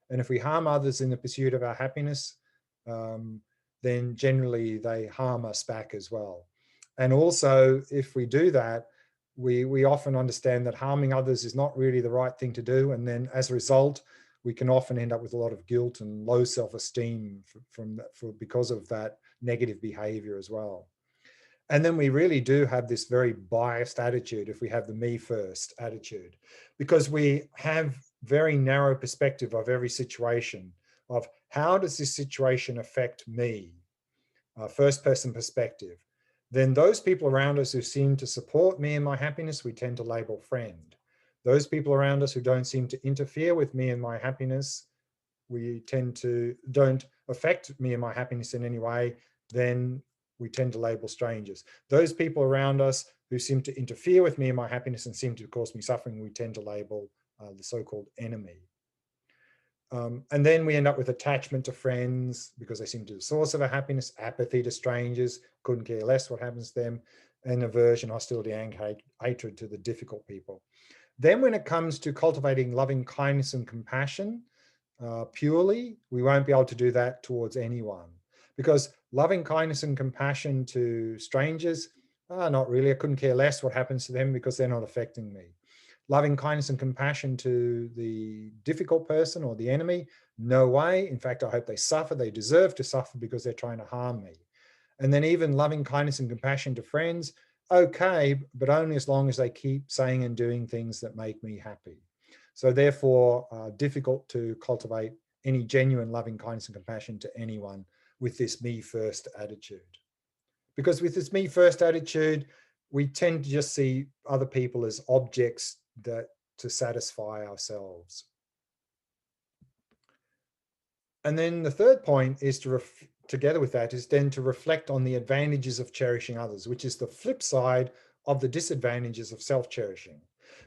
And if we harm others in the pursuit of our happiness, then generally they harm us back as well. And also, if we do that, we often understand that harming others is not really the right thing to do. And then as a result, we can often end up with a lot of guilt and low self-esteem because of that negative behavior as well. And then we really do have this very biased attitude if we have the me first attitude, because we have very narrow perspective of every situation of how does this situation affect me, first person perspective. Then those people around us who seem to support me and my happiness, we tend to label friend. Those people around us who don't seem to interfere with me and my happiness, we tend to don't affect me and my happiness in any way, then we tend to label strangers. Those people around us who seem to interfere with me and my happiness and seem to cause me suffering, we tend to label the so-called enemy. And then we end up with attachment to friends because they seem to be the source of our happiness, apathy to strangers, couldn't care less what happens to them, and aversion, hostility, and hatred to the difficult people. Then when it comes to cultivating loving kindness and compassion, purely, we won't be able to do that towards anyone, because loving kindness and compassion to strangers, not really, I couldn't care less what happens to them because they're not affecting me. Loving kindness and compassion to the difficult person or the enemy, no way. In fact, I hope they suffer. They deserve to suffer because they're trying to harm me. And then even loving kindness and compassion to friends, okay, but only as long as they keep saying and doing things that make me happy. So therefore, difficult to cultivate any genuine loving kindness and compassion to anyone with this me first attitude. Because with this me first attitude, we tend to just see other people as objects that to satisfy ourselves. And then the third point is together with that is then to reflect on the advantages of cherishing others, which is the flip side of the disadvantages of self-cherishing.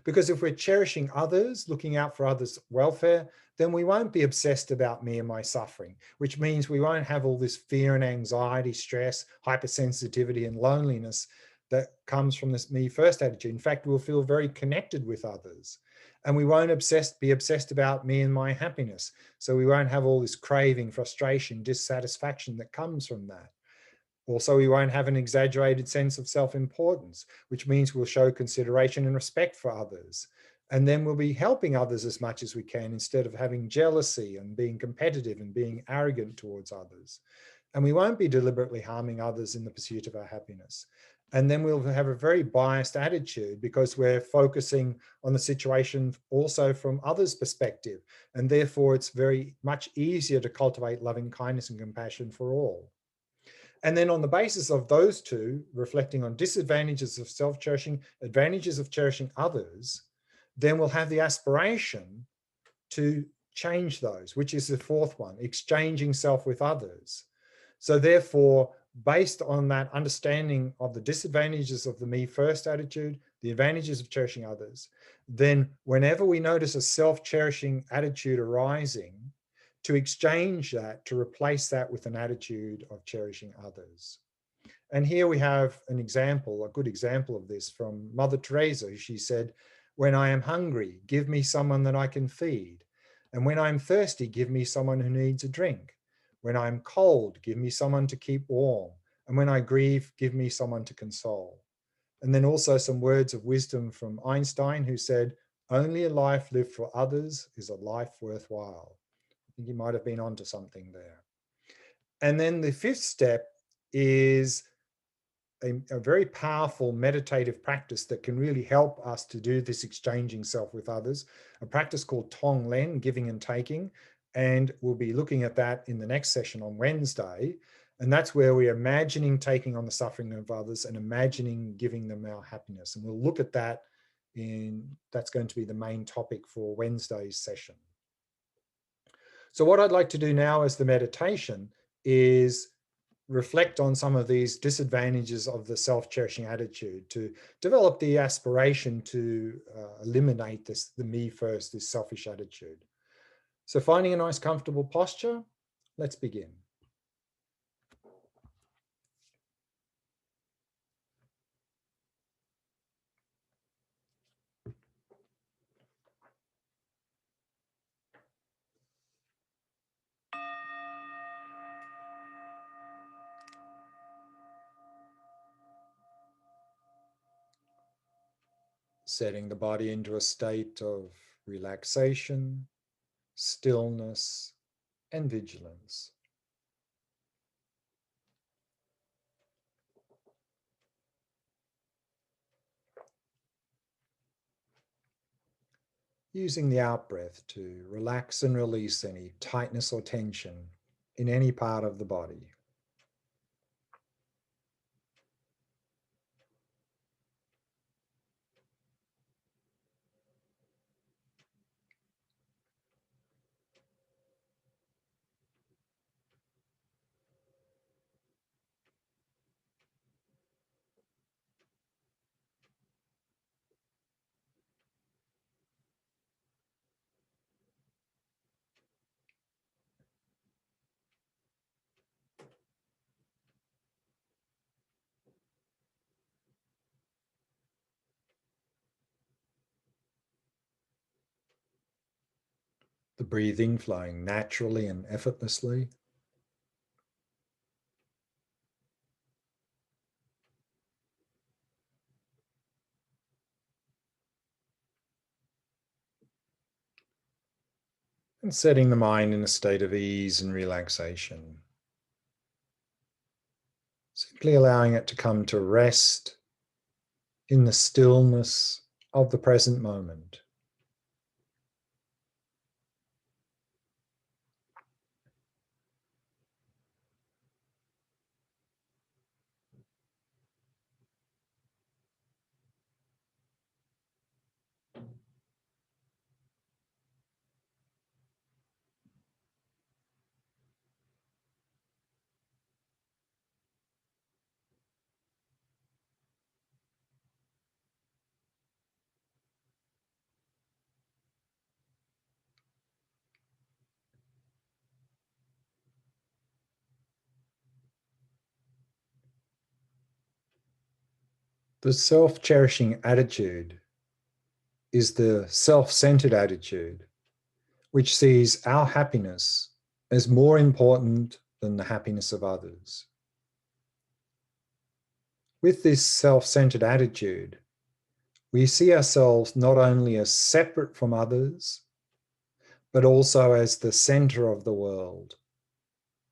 Because if we're cherishing others, looking out for others' welfare, then we won't be obsessed about me and my suffering, which means we won't have all this fear and anxiety, stress, hypersensitivity, and loneliness that comes from this me first attitude. In fact, we'll feel very connected with others, and we won't be obsessed about me and my happiness. So we won't have all this craving, frustration, dissatisfaction that comes from that. Also, we won't have an exaggerated sense of self-importance, which means we'll show consideration and respect for others. And then we'll be helping others as much as we can instead of having jealousy and being competitive and being arrogant towards others. And we won't be deliberately harming others in the pursuit of our happiness. And then we'll have a very biased attitude because we're focusing on the situation also from others' perspective. And therefore, it's very much easier to cultivate loving kindness and compassion for all. And then on the basis of those two, reflecting on disadvantages of self-cherishing, advantages of cherishing others, then we'll have the aspiration to change those, which is the fourth one, exchanging self with others. So therefore, based on that understanding of the disadvantages of the me first attitude, the advantages of cherishing others, then whenever we notice a self-cherishing attitude arising, to exchange that, to replace that with an attitude of cherishing others. And here we have an example, a good example of this from Mother Teresa. She said, "When I am hungry, give me someone that I can feed. And when I'm thirsty, give me someone who needs a drink. When I'm cold, give me someone to keep warm. And when I grieve, give me someone to console." And then also some words of wisdom from Einstein, who said, "Only a life lived for others is a life worthwhile." I think he might have been onto something there. And then the fifth step is a very powerful meditative practice that can really help us to do this exchanging self with others, a practice called Tong Len, giving and taking. And we'll be looking at that in the next session on Wednesday. And that's where we're imagining taking on the suffering of others and imagining giving them our happiness. And we'll look at that that's going to be the main topic for Wednesday's session. So what I'd like to do now as the meditation is reflect on some of these disadvantages of the self-cherishing attitude to develop the aspiration to eliminate the me first, this selfish attitude. So finding a nice comfortable posture, let's begin. Setting the body into a state of relaxation, stillness, and vigilance. Using the out-breath to relax and release any tightness or tension in any part of the body. The breathing flowing naturally and effortlessly. And setting the mind in a state of ease and relaxation. Simply allowing it to come to rest in the stillness of the present moment. The self-cherishing attitude is the self-centered attitude, which sees our happiness as more important than the happiness of others. With this self-centered attitude, we see ourselves not only as separate from others, but also as the center of the world.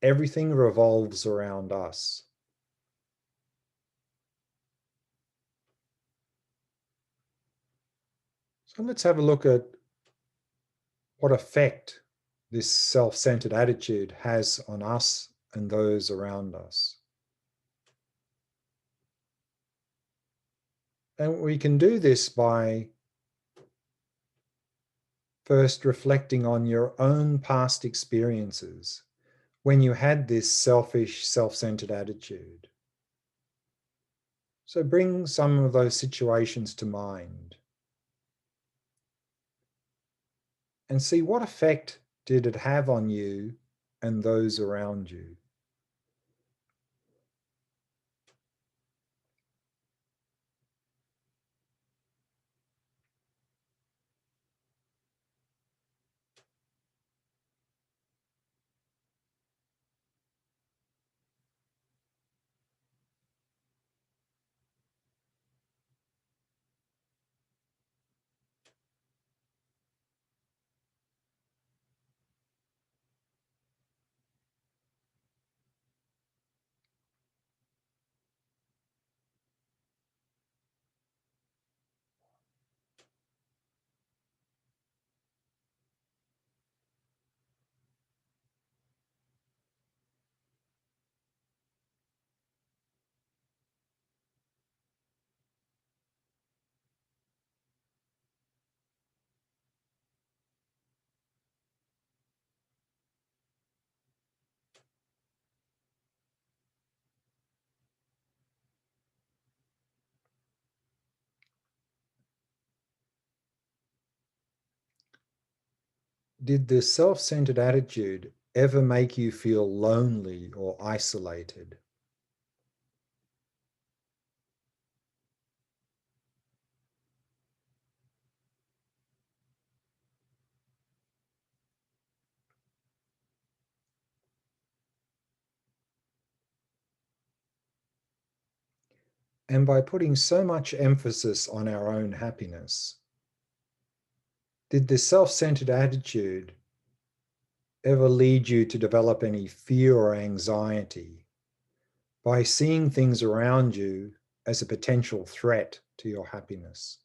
Everything revolves around us. So let's have a look at what effect this self-centered attitude has on us and those around us. And we can do this by first reflecting on your own past experiences when you had this selfish, self-centered attitude. So bring some of those situations to mind and see what effect did it have on you and those around you. Did the self-centered attitude ever make you feel lonely or isolated? And by putting so much emphasis on our own happiness, did the self-centered attitude ever lead you to develop any fear or anxiety by seeing things around you as a potential threat to your happiness?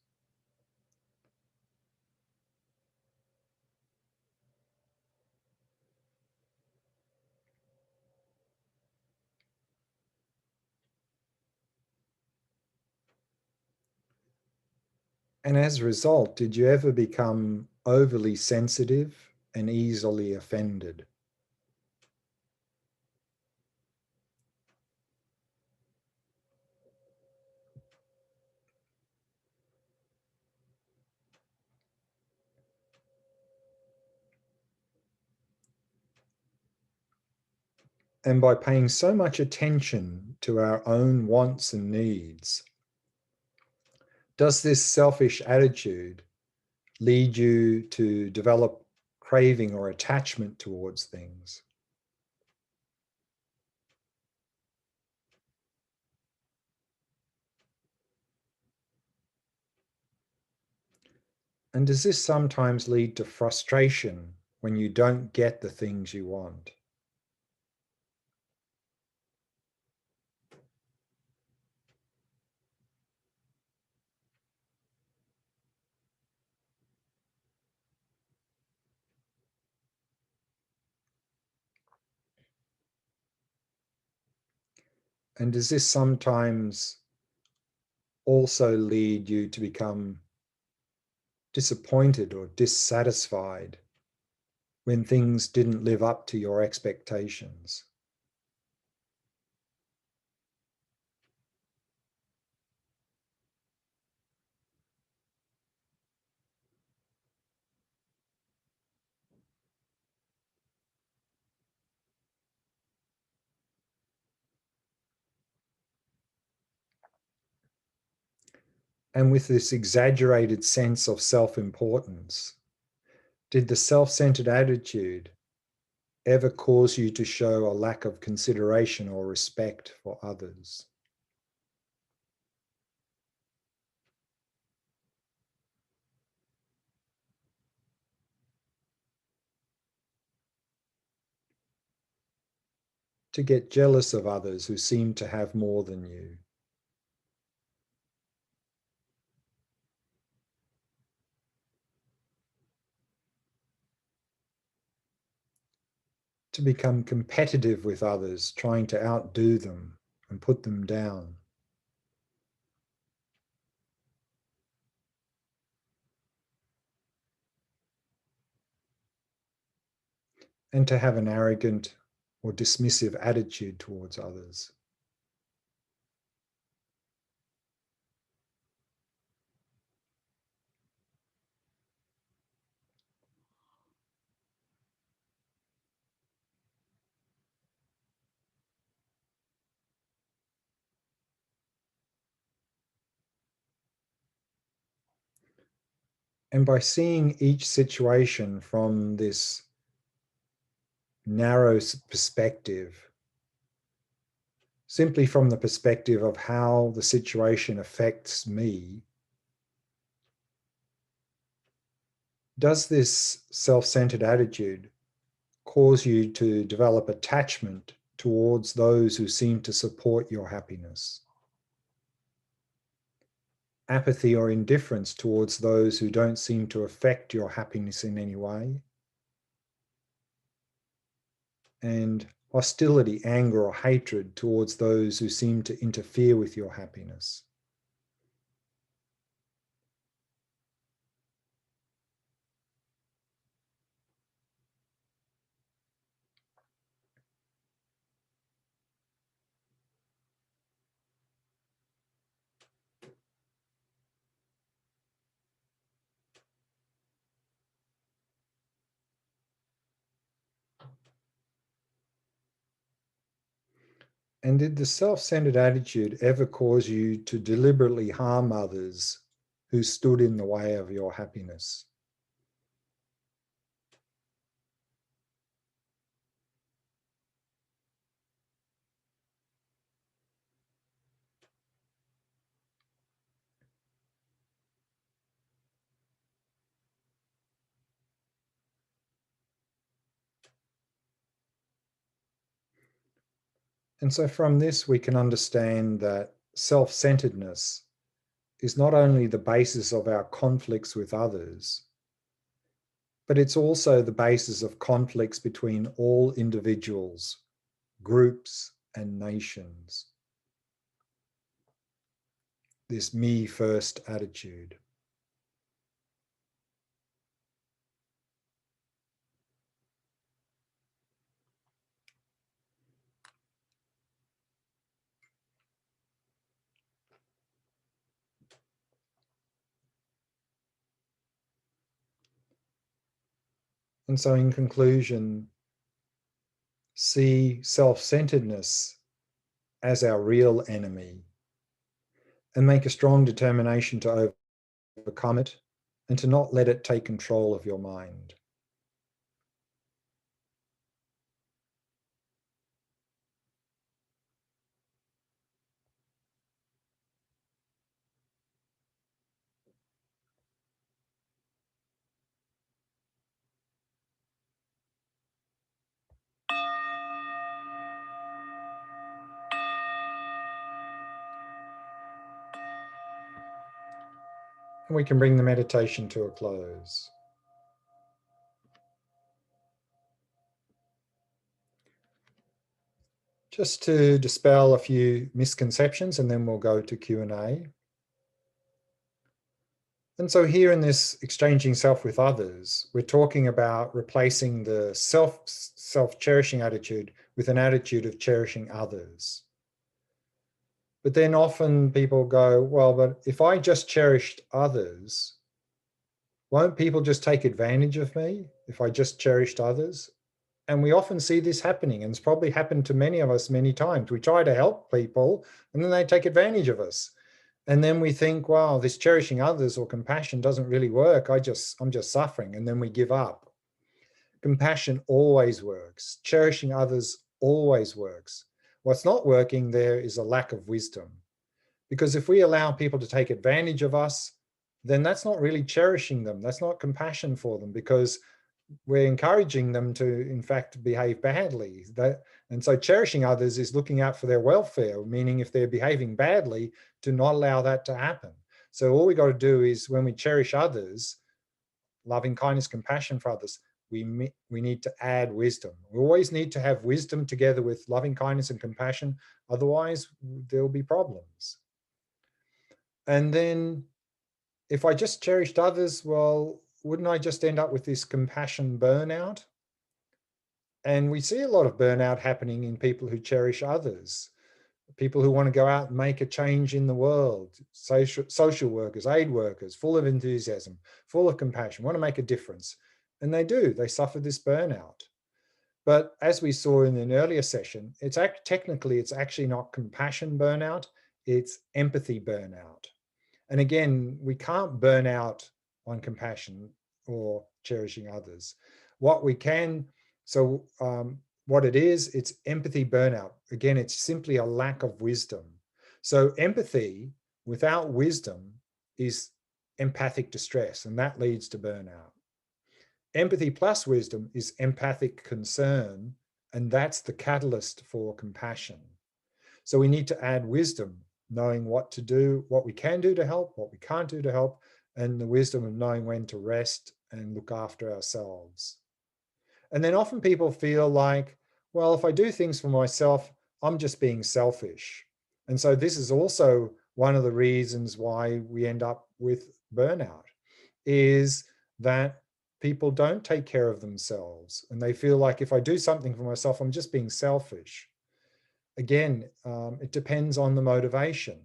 And as a result, did you ever become overly sensitive and easily offended? And by paying so much attention to our own wants and needs, does this selfish attitude lead you to develop craving or attachment towards things? And does this sometimes lead to frustration when you don't get the things you want? And does this sometimes also lead you to become disappointed or dissatisfied when things didn't live up to your expectations? And with this exaggerated sense of self-importance, did the self-centered attitude ever cause you to show a lack of consideration or respect for others? To get jealous of others who seem to have more than you? To become competitive with others, trying to outdo them and put them down? And to have an arrogant or dismissive attitude towards others? And by seeing each situation from this narrow perspective, simply from the perspective of how the situation affects me, does this self-centered attitude cause you to develop attachment towards those who seem to support your happiness? Apathy or indifference towards those who don't seem to affect your happiness in any way? And hostility, anger, or hatred towards those who seem to interfere with your happiness? And did the self-centered attitude ever cause you to deliberately harm others who stood in the way of your happiness? And so from this, we can understand that self-centeredness is not only the basis of our conflicts with others, but it's also the basis of conflicts between all individuals, groups, and nations. This me first attitude. And so in conclusion, see self-centeredness as our real enemy and make a strong determination to overcome it and to not let it take control of your mind. And we can bring the meditation to a close. Just to dispel a few misconceptions, and then we'll go to Q&A. And so here in this exchanging self with others, we're talking about replacing the self-cherishing attitude with an attitude of cherishing others. But then often people go, well, but if I just cherished others, won't people just take advantage of me if I just cherished others? And we often see this happening, and it's probably happened to many of us many times. We try to help people and then they take advantage of us. And then we think, wow, this cherishing others or compassion doesn't really work. I'm just suffering. And then we give up. Compassion always works. Cherishing others always works. What's not working there is a lack of wisdom. Because if we allow people to take advantage of us, then that's not really cherishing them. That's not compassion for them, because we're encouraging them to, in fact, behave badly. And so cherishing others is looking out for their welfare, meaning if they're behaving badly, to not allow that to happen. So all we got to do is, when we cherish others, loving kindness, compassion for others, we need to add wisdom. We always need to have wisdom together with loving kindness and compassion. Otherwise, there'll be problems. And then if I just cherished others, well, wouldn't I just end up with this compassion burnout? And we see a lot of burnout happening in people who cherish others, people who want to go out and make a change in the world, social workers, aid workers, full of enthusiasm, full of compassion, want to make a difference. And they do, they suffer this burnout. But as we saw in an earlier session, technically, it's actually not compassion burnout, it's empathy burnout. And again, we can't burn out on compassion or cherishing others. What we can, what it is, it's empathy burnout. Again, it's simply a lack of wisdom. So empathy without wisdom is empathic distress, and that leads to burnout. Empathy plus wisdom is empathic concern, and that's the catalyst for compassion. So we need to add wisdom, knowing what to do, what we can do to help, what we can't do to help, and the wisdom of knowing when to rest and look after ourselves. And then often people feel like, well, if I do things for myself, I'm just being selfish. And so this is also one of the reasons why we end up with burnout, is that people don't take care of themselves. And they feel like, if I do something for myself, I'm just being selfish. Again, it depends on the motivation.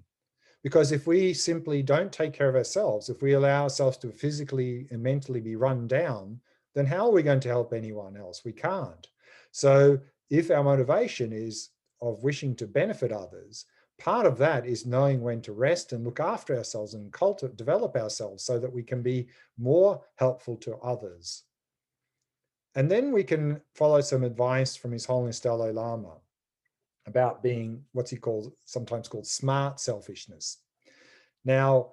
Because if we simply don't take care of ourselves, if we allow ourselves to physically and mentally be run down, then how are we going to help anyone else? We can't. So if our motivation is of wishing to benefit others, part of that is knowing when to rest and look after ourselves and develop ourselves so that we can be more helpful to others. And then we can follow some advice from His Holiness Dalai Lama about being what's he called, sometimes called smart selfishness. Now,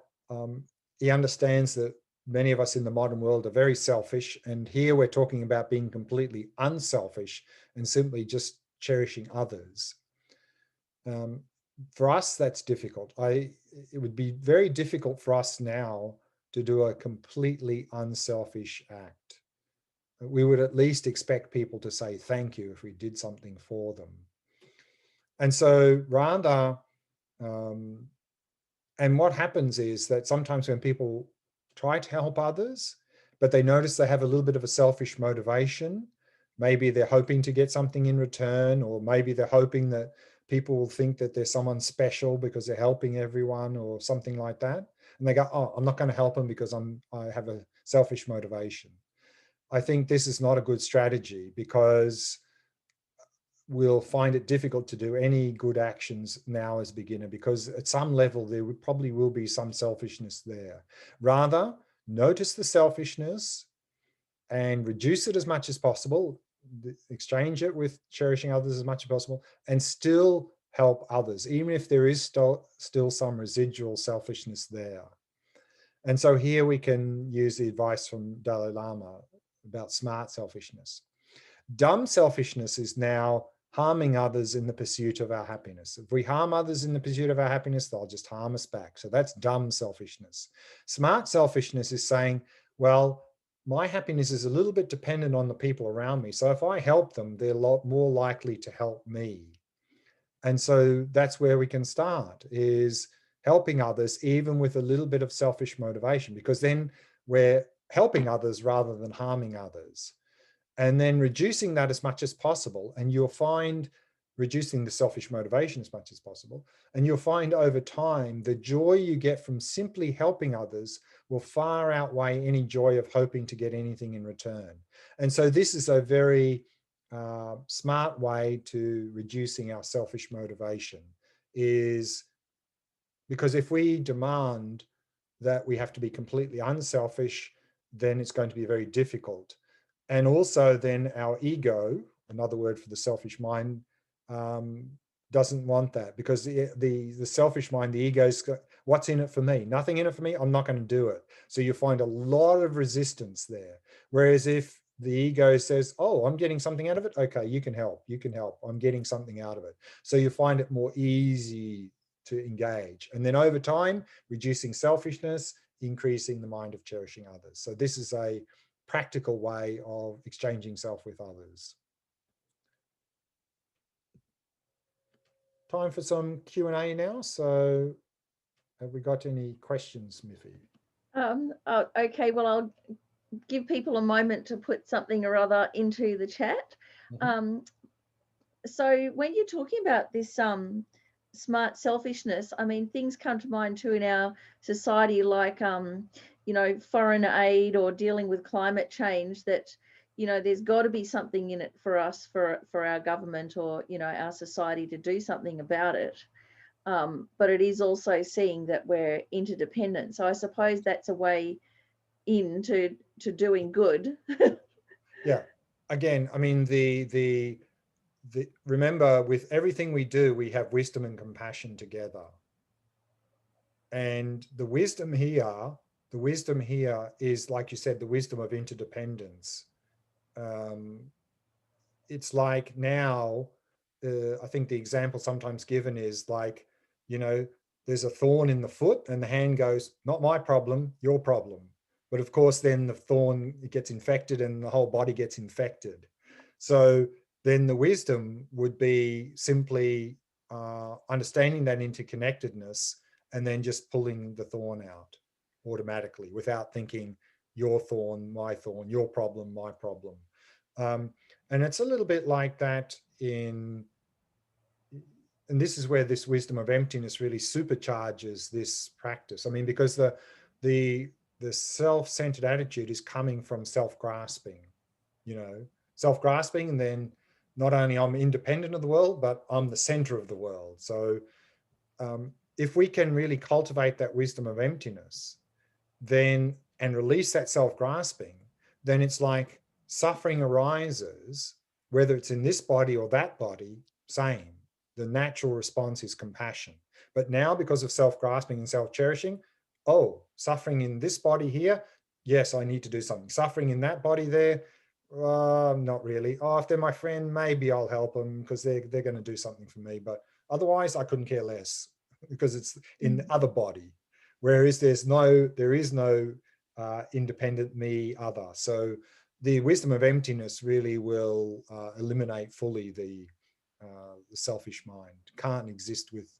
he understands that many of us in the modern world are very selfish, and here we're talking about being completely unselfish and simply just cherishing others. For us, that's difficult. It would be very difficult for us now to do a completely unselfish act. We would at least expect people to say thank you if we did something for them. And so rather, and what happens is that sometimes when people try to help others, but they notice they have a little bit of a selfish motivation, maybe they're hoping to get something in return, or maybe they're hoping that people will think that they're someone special because they're helping everyone or something like that. And they go, oh, I'm not going to help them because I have a selfish motivation. I think this is not a good strategy, because we'll find it difficult to do any good actions now as a beginner, because at some level there probably will be some selfishness there. Rather, notice the selfishness and reduce it as much as possible, exchange it with cherishing others as much as possible, and still help others, even if there is still some residual selfishness there. And so here we can use the advice from Dalai Lama about smart selfishness. Dumb selfishness is now harming others in the pursuit of our happiness. If we harm others in the pursuit of our happiness, they'll just harm us back. So that's dumb selfishness. Smart selfishness is saying, well, my happiness is a little bit dependent on the people around me. So if I help them, they're a lot more likely to help me. And so that's where we can start, is helping others, even with a little bit of selfish motivation, because then we're helping others rather than harming others. And then reducing that as much as possible. And you'll find, reducing the selfish motivation as much as possible. And you'll find over time, the joy you get from simply helping others will far outweigh any joy of hoping to get anything in return. And so this is a very smart way to reducing our selfish motivation, is because if we demand that we have to be completely unselfish, then it's going to be very difficult. And also then our ego, another word for the selfish mind, doesn't want that, because the selfish mind, the ego's got, what's in it for me? Nothing in it for me, I'm not going to do it. So you find a lot of resistance there. Whereas if the ego says, oh, I'm getting something out of it, okay, you can help, I'm getting something out of it. So you find it more easy to engage. And then over time, reducing selfishness, increasing the mind of cherishing others. So this is a practical way of exchanging self with others. Time for some Q&A now. So have we got any questions, Miffy? Okay, well, I'll give people a moment to put something or other into the chat. So when you're talking about this smart selfishness, I mean, things come to mind too in our society, like foreign aid or dealing with climate change, that there's got to be something in it for us, for our government or our society to do something about it. But it is also seeing that we're interdependent. So I suppose that's a way into doing good. Yeah. Again, I mean, remember, with everything we do, we have wisdom and compassion together. And the wisdom here is, like you said, the wisdom of interdependence. It's like now, I think the example sometimes given is like, there's a thorn in the foot and the hand goes, not my problem, your problem. But of course, then the thorn gets infected and the whole body gets infected. So then the wisdom would be simply understanding that interconnectedness and then just pulling the thorn out automatically without thinking your thorn, my thorn, your problem, my problem. And it's a little bit like that and this is where this wisdom of emptiness really supercharges this practice. I mean, because the self-centered attitude is coming from self-grasping, self-grasping, and then not only I'm independent of the world, but I'm the center of the world. So if we can really cultivate that wisdom of emptiness, then and release that self-grasping, then it's like suffering arises, whether it's in this body or that body, same. The natural response is compassion. But now, because of self-grasping and self-cherishing, oh, suffering in this body here, yes, I need to do something. Suffering in that body there, Not really. Oh, if they're my friend, maybe I'll help them because they're going to do something for me. But otherwise, I couldn't care less because it's in Mm. other body. Whereas there is no independent me other. So the wisdom of emptiness really will eliminate fully the selfish mind. Can't exist with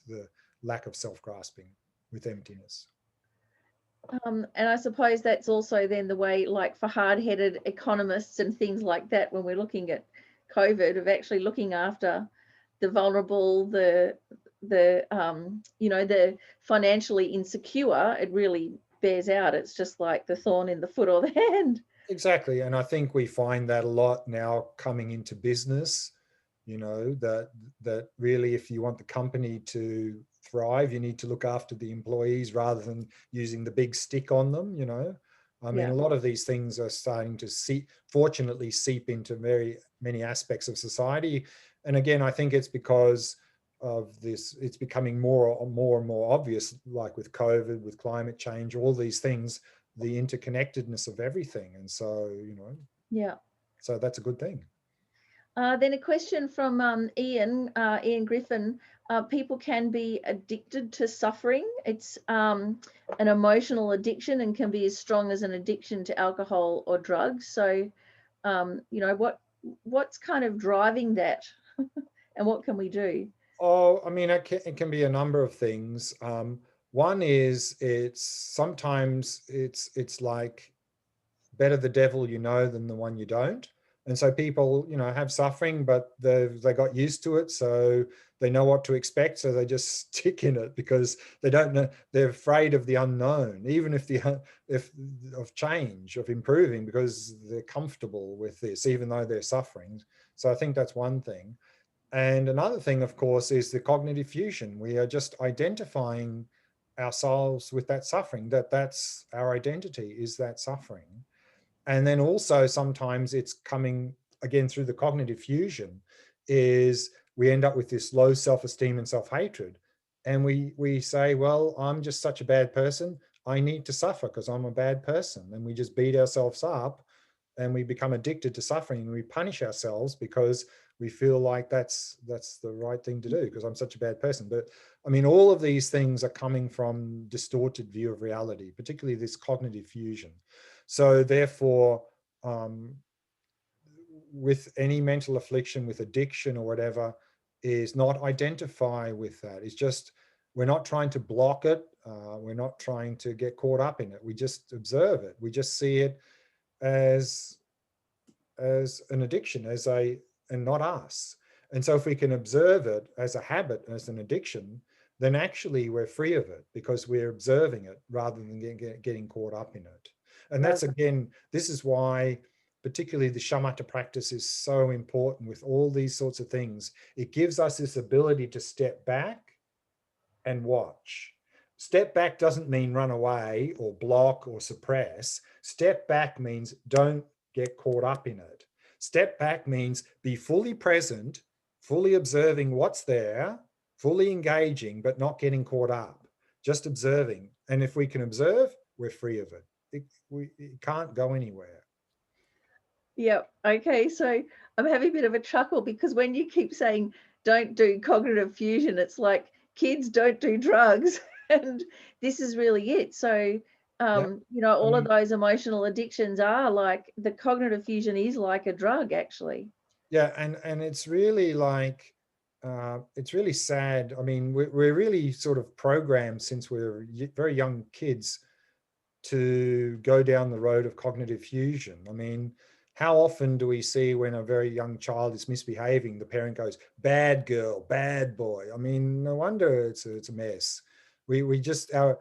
the lack of self-grasping, with emptiness. And I suppose that's also then the way, like for hard-headed economists and things like that, when we're looking at COVID, of actually looking after the vulnerable, the financially insecure, it really bears out. It's just like the thorn in the foot or the hand. Exactly. And I think we find that a lot now coming into business, that really if you want the company to thrive, you need to look after the employees rather than using the big stick on them. I mean, Yeah, a lot of these things are starting to fortunately seep into very many aspects of society. And again, I think it's because of this, it's becoming more and more obvious, like with COVID, with climate change, all these things, the interconnectedness of everything. And so, yeah. so that's a good thing. Then a question from Ian Griffin. People can be addicted to suffering. It's an emotional addiction and can be as strong as an addiction to alcohol or drugs. So, what's kind of driving that, and what can we do? Oh, I mean, it can be a number of things. One is it's sometimes it's like better the devil you know than the one you don't. And so people, have suffering, but they got used to it, so they know what to expect. So they just stick in it because they don't know. They're afraid of the unknown, even if of change, of improving, because they're comfortable with this, even though they're suffering. So I think that's one thing. And another thing, of course, is the cognitive fusion. We are just identifying ourselves with that suffering. That's our identity, is that suffering. And then also sometimes it's coming again through the cognitive fusion, is we end up with this low self-esteem and self-hatred, and we say, well, I'm just such a bad person, I need to suffer because I'm a bad person, and we just beat ourselves up, and we become addicted to suffering, and we punish ourselves because we feel like that's the right thing to do because I'm such a bad person. But I mean, all of these things are coming from distorted view of reality, particularly this cognitive fusion. So therefore, um, with any mental affliction, with addiction or whatever, is not identify with that. It's just, we're not trying to block it. We're not trying to get caught up in it. We just observe it. We just see it as an addiction, and not us. And so if we can observe it as a habit, as an addiction, then actually we're free of it because we're observing it rather than getting caught up in it. And Right. that's, again, this is why particularly the shamatha practice is so important with all these sorts of things. It gives us this ability to step back and watch. Step back doesn't mean run away or block or suppress. Step back means don't get caught up in it. Step back means be fully present, fully observing what's there, fully engaging, but not getting caught up, just observing. And if we can observe, we're free of it. It can't go anywhere. Yeah. Okay. So I'm having a bit of a chuckle because when you keep saying don't do cognitive fusion, it's like kids don't do drugs. And this is really it. So, Yeah. I all of mean, those emotional addictions are like the cognitive fusion is like a drug, actually. yeah, and it's really like it's really sad. I mean, we're really sort of programmed since we're very young kids to go down the road of cognitive fusion. I mean, how often do we see when a very young child is misbehaving, the parent goes, "Bad girl, bad boy"? I mean, no wonder it's a mess. We just our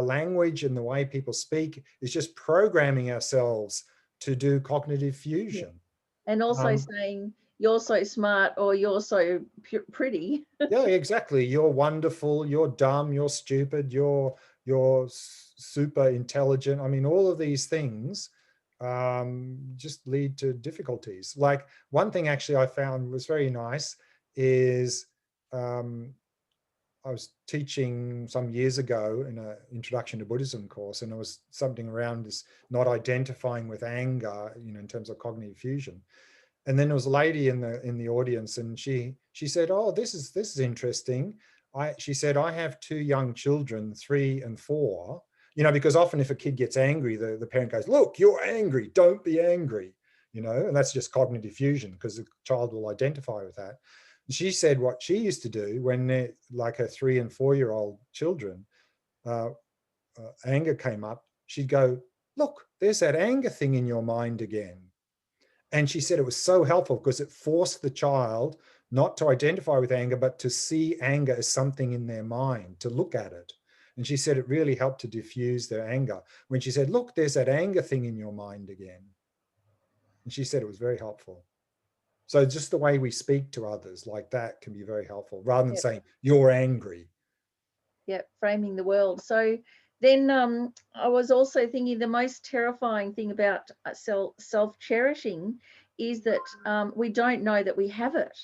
language and the way people speak is just programming ourselves to do cognitive Yeah. fusion. And also Um, saying you're so smart or you're so pretty. Yeah, exactly. You're wonderful, you're dumb, you're stupid, you're super intelligent. I mean, all of these things just lead to difficulties. Like one thing actually I found was very nice is um, I was teaching some years ago in an introduction to Buddhism course, and there was something around this not identifying with anger, in terms of cognitive fusion. And then there was a lady in the audience, and she said, "Oh, this is interesting." She said, "I have two young children, 3 and 4." Because often if a kid gets angry, the parent goes, "Look, you're angry. Don't be angry." And that's just cognitive fusion, because the child will identify with that. She said what she used to do when like her 3 and 4-year-old children, uh, anger came up, she'd go, "Look, there's that anger thing in your mind again." And she said it was so helpful because it forced the child not to identify with anger, but to see anger as something in their mind, to look at it. And she said it really helped to diffuse their anger when she said, "Look, there's that anger thing in your mind again." And she said it was very helpful. So just the way we speak to others like that can be very helpful, rather than Yep. saying, "You're angry." Yeah, framing the world. So then I was also thinking the most terrifying thing about self-cherishing is that we don't know that we have it.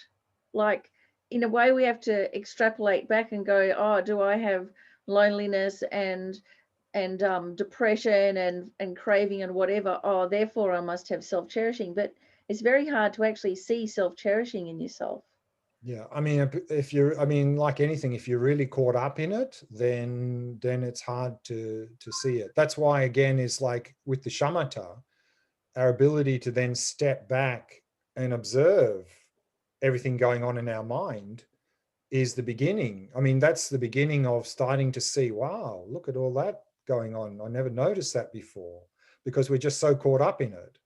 Like, in a way, we have to extrapolate back and go, oh, do I have loneliness and depression and craving and whatever? Oh, therefore I must have self-cherishing. But it's very hard to actually see self-cherishing in yourself. Yeah, I mean, if you're, I mean, like anything, if you're really caught up in it, then it's hard to see it. That's why, again, is like with the shamatha, our ability to then step back and observe everything going on in our mind is the beginning. I mean, that's the beginning of starting to see, wow, look at all that going on. I never noticed that before, because we're just so caught up in it.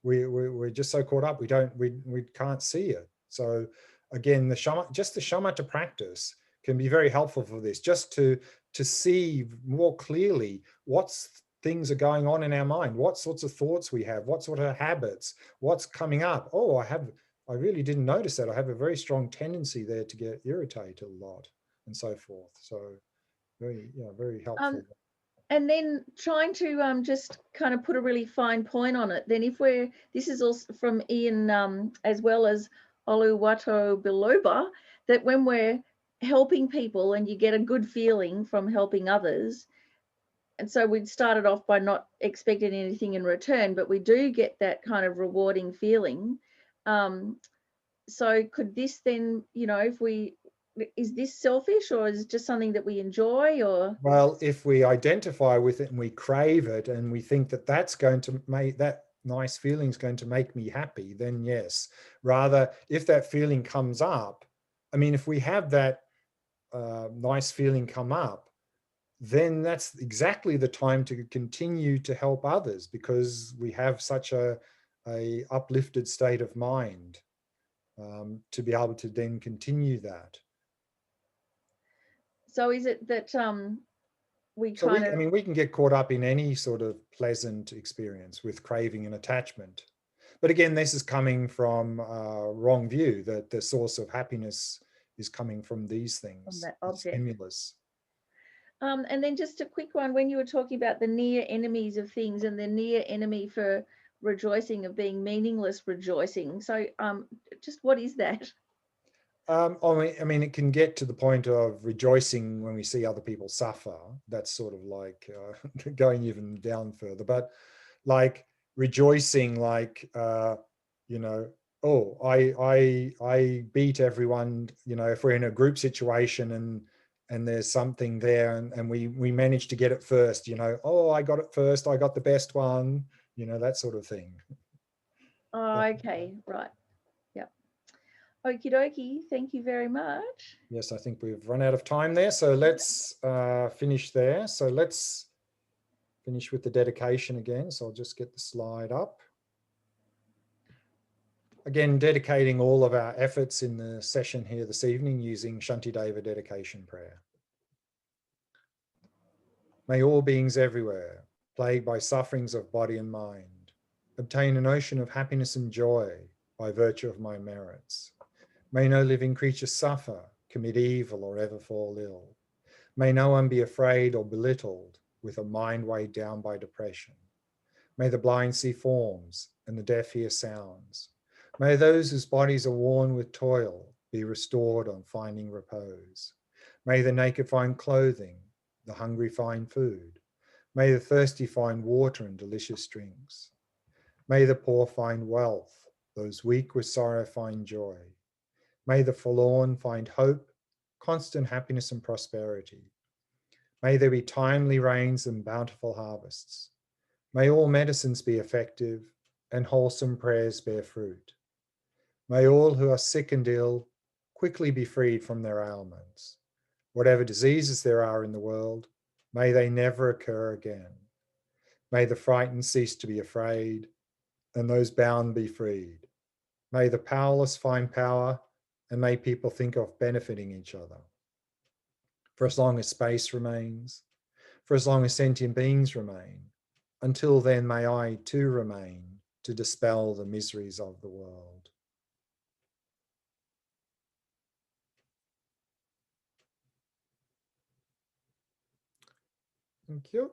We're just so caught up. We can't see it. So again, the shamatha practice can be very helpful for this, just to see more clearly what's things are going on in our mind, what sorts of thoughts we have, what sort of habits, what's coming up. Oh, I really didn't notice that. I have a very strong tendency there to get irritated a lot, and so forth. So very Um, helpful. and then trying to just kind of put a really fine point on it. Then if this is also from Ian, as well as Oluwato Biloba, that when we're helping people and you get a good feeling from helping others, and so we'd started off by not expecting anything in return, but we do get that kind of rewarding feeling. So could this then, is this selfish, or is it just something that we enjoy? Or Well, if we identify with it and we crave it and we think that that's going to make that nice feeling is going to make me happy, then yes. Rather, if that feeling comes up, I mean, if we have that nice feeling come up, then that's exactly the time to continue to help others, because we have such a uplifted state of mind, to be able to then continue that. so is it that we So kind of, I mean, we can get caught up in any sort of pleasant experience with craving and attachment. But again, this is coming from a wrong view, that the source of happiness is coming from these from things, that the object? stimulus. And then just a quick one, when you were talking about the near enemies of things and the near enemy for rejoicing of being meaningless rejoicing. So just what is that? I mean, it can get to the point of rejoicing when we see other people suffer. That's sort of like going even down further. But like rejoicing, like you know, oh, I beat everyone. If we're in a group situation and there's something there and we manage to get it first. Oh, I got it first. I got the best one. That sort of thing. Oh, Yeah. okay, right. Yep. Okie dokie. Thank you very much. Yes, I think we've run out of time there. So let's finish there. So let's finish with the dedication again. So I'll just get the slide up. Again, dedicating all of our efforts in the session here this evening using Shantideva dedication prayer. May all beings everywhere, plagued by sufferings of body and mind, obtain an ocean of happiness and joy by virtue of my merits. May no living creature suffer, commit evil, or ever fall ill. May no one be afraid or belittled with a mind weighed down by depression. May the blind see forms and the deaf hear sounds. May those whose bodies are worn with toil be restored on finding repose. May the naked find clothing, the hungry find food. May the thirsty find water and delicious drinks. May the poor find wealth, those weak with sorrow find joy. May the forlorn find hope, constant happiness and prosperity. May there be timely rains and bountiful harvests. May all medicines be effective and wholesome prayers bear fruit. May all who are sick and ill quickly be freed from their ailments. Whatever diseases there are in the world, may they never occur again. May the frightened cease to be afraid, and those bound be freed. May the powerless find power, and may people think of benefiting each other. For as long as space remains, for as long as sentient beings remain, until then may I too remain to dispel the miseries of the world. Thank you.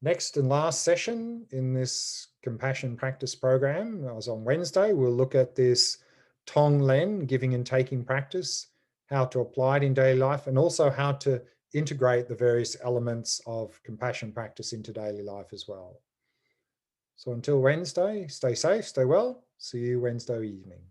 Next and last session in this compassion practice program, I was on Wednesday, we'll look at this Tong Len, giving and taking practice, how to apply it in daily life, and also how to integrate the various elements of compassion practice into daily life as well. So until Wednesday, stay safe, stay well. See you Wednesday evening.